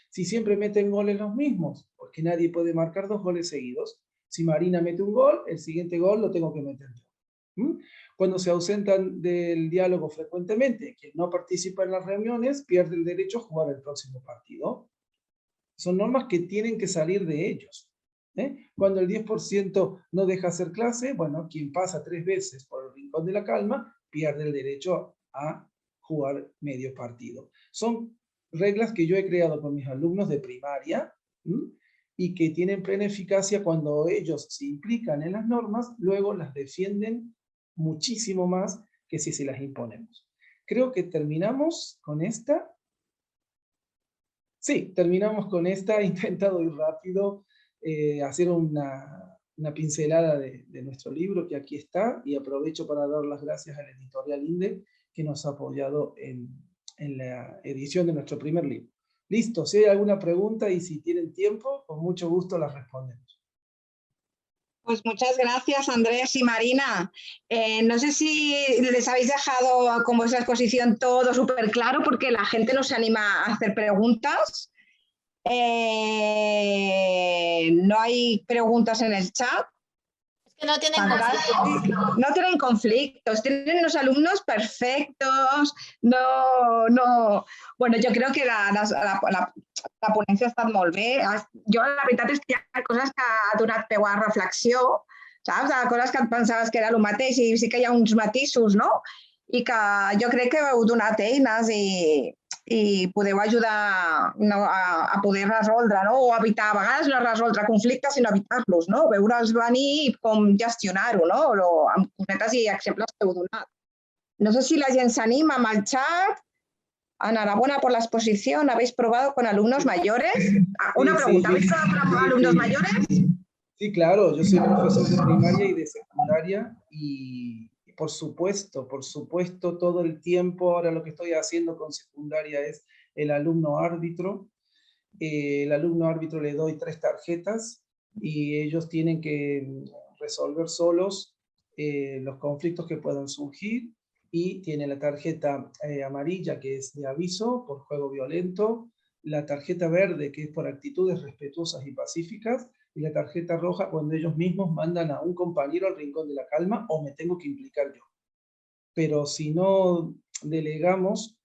Si siempre meten goles los mismos, porque nadie puede marcar 2 goles seguidos. Si Marina mete un gol, el siguiente gol lo tengo que meter yo. Cuando se ausentan del diálogo frecuentemente, quien no participa en las reuniones pierde el derecho a jugar el próximo partido. Son normas que tienen que salir de ellos. Cuando el 10% no deja hacer clase, bueno, quien pasa 3 veces por el rincón de la calma pierde el derecho a jugar medio partido. Son reglas que yo he creado con mis alumnos de primaria y que tienen plena eficacia cuando ellos se implican en las normas, luego las defienden muchísimo más que si se las imponemos. Creo que terminamos con esta. Sí, terminamos con esta. He intentado ir rápido, hacer una pincelada de nuestro libro que aquí está, y aprovecho para dar las gracias a la editorial INDE que nos ha apoyado en la edición de nuestro primer libro. Listo, si hay alguna pregunta y si tienen tiempo, con mucho gusto las respondemos. Pues muchas gracias, Andrés y Marina. No sé si les habéis dejado con vuestra exposición todo súper claro, porque la gente no se anima a hacer preguntas. No hay preguntas en el chat. Es que no tienen conflictos. No tienen conflictos, tienen los alumnos perfectos. No. Bueno, yo creo que la ponencia està molt bé. Jo la veritat és que hi ha coses que ha donat peu a reflexió, saps? Coses que et pensaves que era el mateix i sí que hi ha uns matisos, no? I que jo crec que heu donat eines i podeu ajudar a poder resoldre, no? O evitar, a vegades no resoldre conflictes, sinó evitar-los, no? Veure'ls venir i com gestionar-ho, no? Amb cosetes i exemples que heu donat. No sé si la gente se anima al chat. Enhorabuena por la exposición. ¿Habéis probado con alumnos mayores? Una pregunta, ¿habéis probado con alumnos mayores? Sí, claro, yo soy profesor de primaria y de secundaria y por supuesto, todo el tiempo, ahora lo que estoy haciendo con secundaria es el alumno árbitro. El alumno árbitro le doy 3 tarjetas y ellos tienen que resolver solos los conflictos que puedan surgir, y tiene la tarjeta amarilla, que es de aviso por juego violento, la tarjeta verde, que es por actitudes respetuosas y pacíficas, y la tarjeta roja cuando ellos mismos mandan a un compañero al rincón de la calma o me tengo que implicar yo. Pero si no delegamos,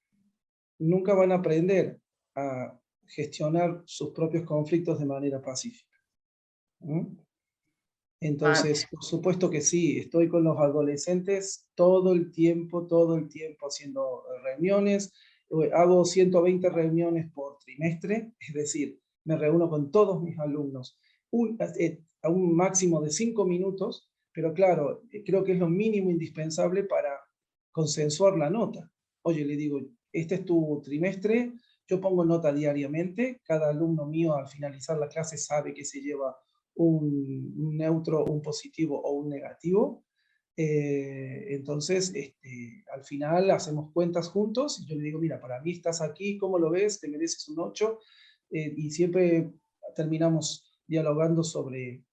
nunca van a aprender a gestionar sus propios conflictos de manera pacífica. Entonces, por supuesto que sí, estoy con los adolescentes todo el tiempo haciendo reuniones. Hago 120 reuniones por trimestre, es decir, me reúno con todos mis alumnos a un máximo de 5 minutos, pero claro, creo que es lo mínimo indispensable para consensuar la nota. Oye, le digo, este es tu trimestre, yo pongo nota diariamente, cada alumno mío al finalizar la clase sabe que se lleva un neutro, un positivo o un negativo. Entonces, al final hacemos cuentas juntos y yo le digo, mira, para mí estás aquí, ¿cómo lo ves? Te mereces un 8. Y siempre terminamos dialogando sobre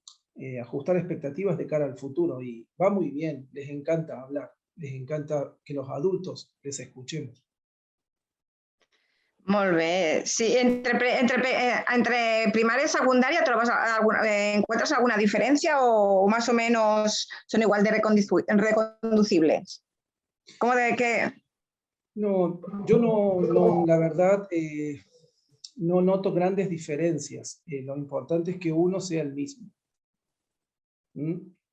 ajustar expectativas de cara al futuro y va muy bien, les encanta hablar, les encanta que los adultos les escuchemos. Molt bé. Sí, entre primaria y secundaria ¿encuentras alguna diferencia o más o menos son igual de reconducibles? ¿Cómo de qué? No, yo no, la verdad, no noto grandes diferencias. Lo importante es que uno sea el mismo.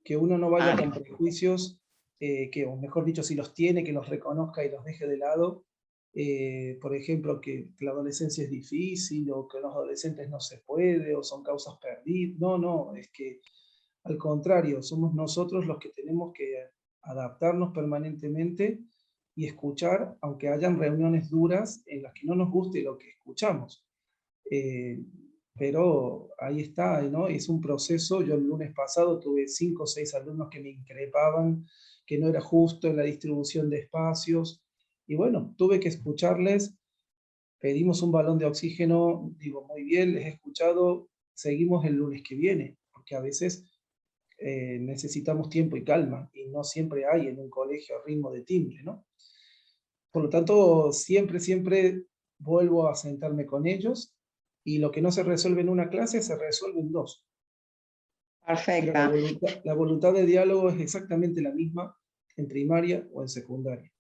Que uno no vaya con prejuicios, o mejor dicho, si los tiene, que los reconozca y los deje de lado. Por ejemplo, que la adolescencia es difícil, o que los adolescentes no se puede, o son causas perdidas. No, es que al contrario, somos nosotros los que tenemos que adaptarnos permanentemente y escuchar, aunque hayan reuniones duras en las que no nos guste lo que escuchamos. Pero ahí está, ¿no? Es un proceso. Yo el lunes pasado tuve 5 o 6 alumnos que me increpaban, que no era justo en la distribución de espacios, y bueno, tuve que escucharles, pedimos un balón de oxígeno, digo, muy bien, les he escuchado, seguimos el lunes que viene, porque a veces necesitamos tiempo y calma, y no siempre hay en un colegio ritmo de timbre, ¿no? Por lo tanto, siempre vuelvo a sentarme con ellos, y lo que no se resuelve en una clase se resuelve en 2. Perfecte. La voluntad de diálogo es exactamente la misma en primaria o en secundaria.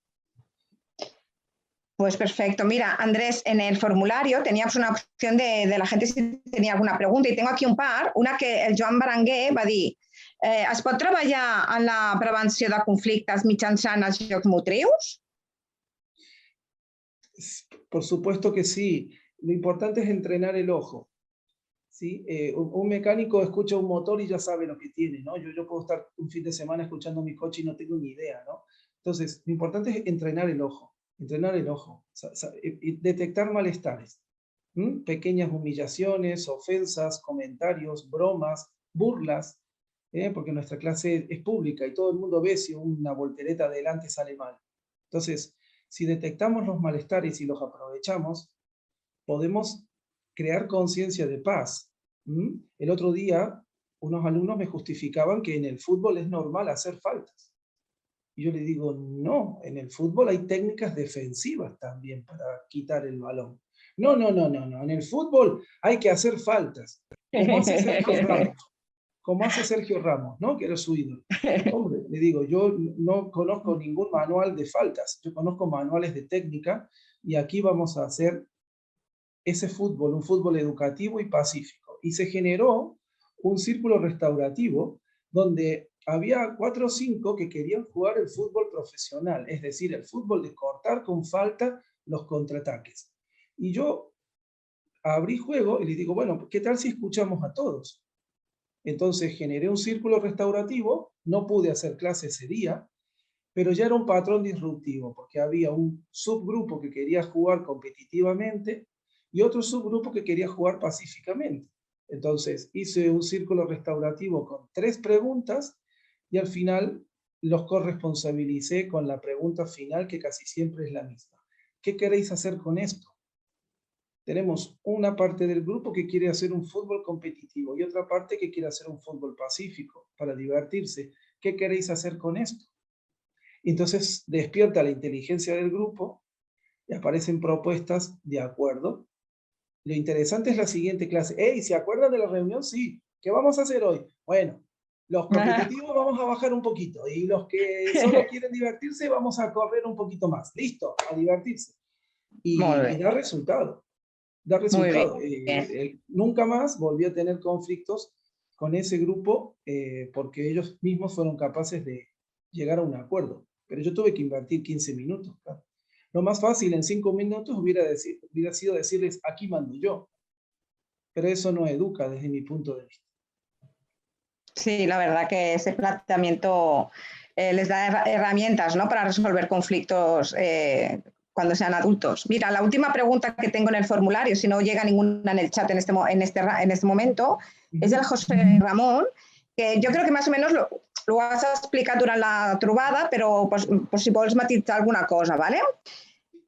Pues perfecto. Mira, Andrés, en el formulario teníamos una opción de la gente si tenía alguna pregunta, y tengo aquí un par. Una que el Joan Berenguer va dir: es pot treballar en la prevenció de conflictes mitjançant els jocs motrius? Por supuesto que sí. Lo importante es entrenar el ojo. ¿Sí? Un mecánico escucha un motor y ya sabe lo que tiene, ¿no? Yo puedo estar un fin de semana escuchando mi coche y no tengo ni idea, ¿no? Entonces, lo importante es entrenar el ojo, detectar malestares, pequeñas humillaciones, ofensas, comentarios, bromas, burlas, porque nuestra clase es pública y todo el mundo ve si una voltereta adelante sale mal. Entonces, si detectamos los malestares y los aprovechamos, podemos crear conciencia de paz. El otro día, unos alumnos me justificaban que en el fútbol es normal hacer faltas. Y yo le digo, no, en el fútbol hay técnicas defensivas también para quitar el balón. No, en el fútbol hay que hacer faltas. Como hace Sergio Ramos, ¿no? Que era su ídolo. Hombre, le digo, yo no conozco ningún manual de faltas, yo conozco manuales de técnica, y aquí vamos a hacer ese fútbol, un fútbol educativo y pacífico. Y se generó un círculo restaurativo donde había 4 o 5 que querían jugar el fútbol profesional, es decir, el fútbol de cortar con falta los contraataques. Y yo abrí juego y les digo, bueno, ¿qué tal si escuchamos a todos? Entonces generé un círculo restaurativo, no pude hacer clase ese día, pero ya era un patrón disruptivo, porque había un subgrupo que quería jugar competitivamente y otro subgrupo que quería jugar pacíficamente. Entonces hice un círculo restaurativo con 3 preguntas y al final los corresponsabilicé con la pregunta final, que casi siempre es la misma. ¿Qué queréis hacer con esto? Tenemos una parte del grupo que quiere hacer un fútbol competitivo y otra parte que quiere hacer un fútbol pacífico para divertirse. ¿Qué queréis hacer con esto? Entonces despierta la inteligencia del grupo y aparecen propuestas de acuerdo. Lo interesante es la siguiente clase. ¡Hey! ¿Se acuerdan de la reunión? Sí. ¿Qué vamos a hacer hoy? Bueno, los competitivos vamos a bajar un poquito y los que solo quieren divertirse vamos a correr un poquito más. Listo, a divertirse. Y da resultado. Da resultado. Nunca más volví a tener conflictos con ese grupo porque ellos mismos fueron capaces de llegar a un acuerdo. Pero yo tuve que invertir 15 minutos. Claro. Lo más fácil en 5 minutos hubiera sido decirles, aquí mando yo. Pero eso no educa desde mi punto de vista. Sí, la verdad que ese planteamiento les da herramientas, ¿no?, para resolver conflictos cuando sean adultos. Mira, la última pregunta que tengo en el formulario, si no llega ninguna en el chat en este momento, és del José Ramon, que jo crec que més o menys ho has explicat durant la trobada, però pues, si vols matitzar alguna cosa, ¿vale?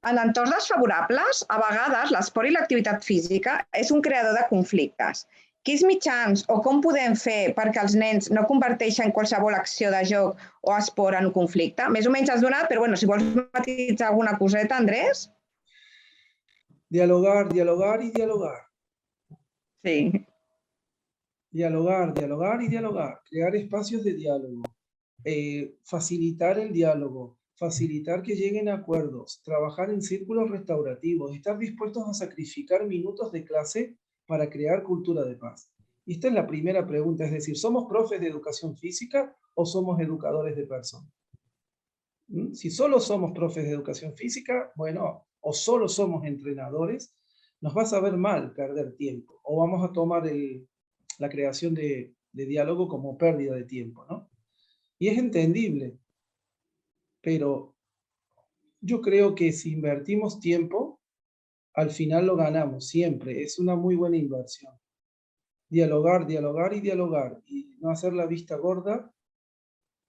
En entorns desfavorables, a vegades l'esport i l'activitat física és un creador de conflictes. Quins mitjans o com podem fer perquè els nens no converteixen qualsevol acció de joc o esport en un conflicte? Més o menys has donat, però bueno, si vols matitzar alguna coseta, Andrés. Dialogar, dialogar y dialogar. Sí. Dialogar, dialogar y dialogar. Crear espacios de diálogo. Facilitar el diálogo. Facilitar que lleguen a acuerdos. Trabajar en círculos restaurativos. Estar dispuestos a sacrificar minutos de clase para crear cultura de paz. Y esta es la primera pregunta, es decir, ¿somos profes de educación física o somos educadores de personas? Si solo somos profes de educación física, bueno, o solo somos entrenadores, nos va a saber mal perder tiempo, o vamos a tomar la creación de diálogo como pérdida de tiempo, ¿no? Y es entendible, pero yo creo que si invertimos tiempo, al final lo ganamos, siempre, es una muy buena inversión. Dialogar, dialogar y dialogar, y no hacer la vista gorda,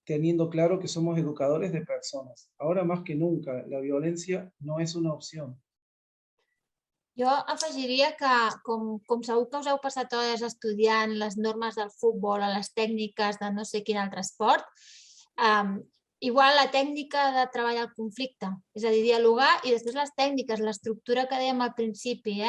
teniendo claro que somos educadores de personas. Ahora más que nunca, la violencia no és una opció. Jo afegiria que, com segur que us heu passat hores estudiant les normes del futbol, a les tècniques de no sé quin altre esport, igual la tècnica de treballar el conflicte, és a dir, dialogar, i després les tècniques, l'estructura que dèiem al principi,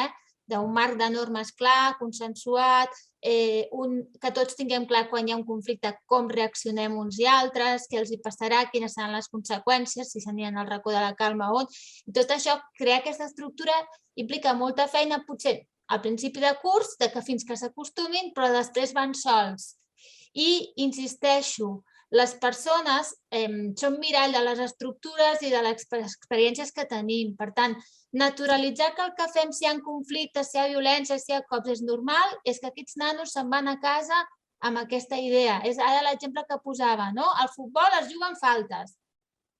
d'un marc de normes clar, consensuat, que tots tinguem clar quan hi ha un conflicte com reaccionem uns i altres, què els hi passarà, quines seran les conseqüències, si s'aniran al racó de la calma o on. I tot això, crear aquesta estructura implica molta feina, potser al principi de curs, que fins que s'acostumin, però després van sols. I insisteixo, les persones són mirall de les estructures i de les experiències que tenim. Per tant, naturalitzar que el que fem, si hi ha conflictes, si hi ha violència, si hi ha cops, és normal, és que aquests nanos se'n van a casa amb aquesta idea. És ara l'exemple que posava, no? Al futbol es juguen faltes,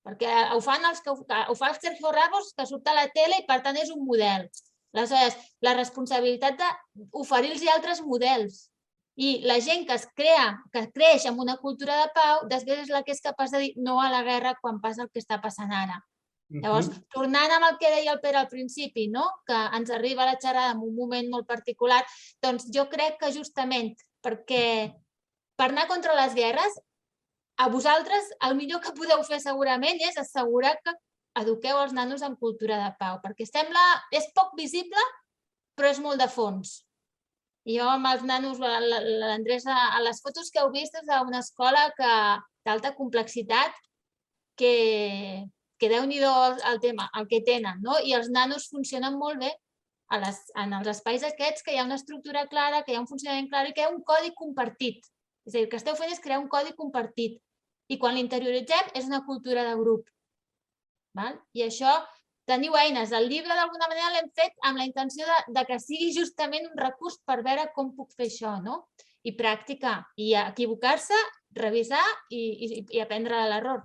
perquè ho fa el Sergio Ramos, que surt a la tele i per tant és un model. Aleshores, la responsabilitat d'oferir-los altres models. I la gent que creix amb una cultura de pau, després és la que és capaç de dir no a la guerra quan passa el que està passant ara. Llavors, tornant amb el que deia el Pere al principi, que ens arriba la xerrada en un moment molt particular, doncs jo crec que justament perquè per anar contra les guerres, a vosaltres el millor que podeu fer segurament és assegurar que eduqueu els nanos en cultura de pau, perquè és poc visible, però és molt de fons. Jo amb els nanos, l'Andrés, a les fotos que heu vist és d'una escola d'alta complexitat que déu-n'hi-do el tema, el que tenen, i els nanos funcionen molt bé en els espais aquests, que hi ha una estructura clara, que hi ha un funcionament clar i que hi ha un codi compartit. És a dir, el que esteu fent és crear un codi compartit i quan l'interioritzem és una cultura de grup. I això, teniu eines. El llibre d'alguna manera l'hem fet amb la intenció que sigui justament un recurs per veure com puc fer això, i practicar, i equivocar-se, revisar i aprendre de l'error.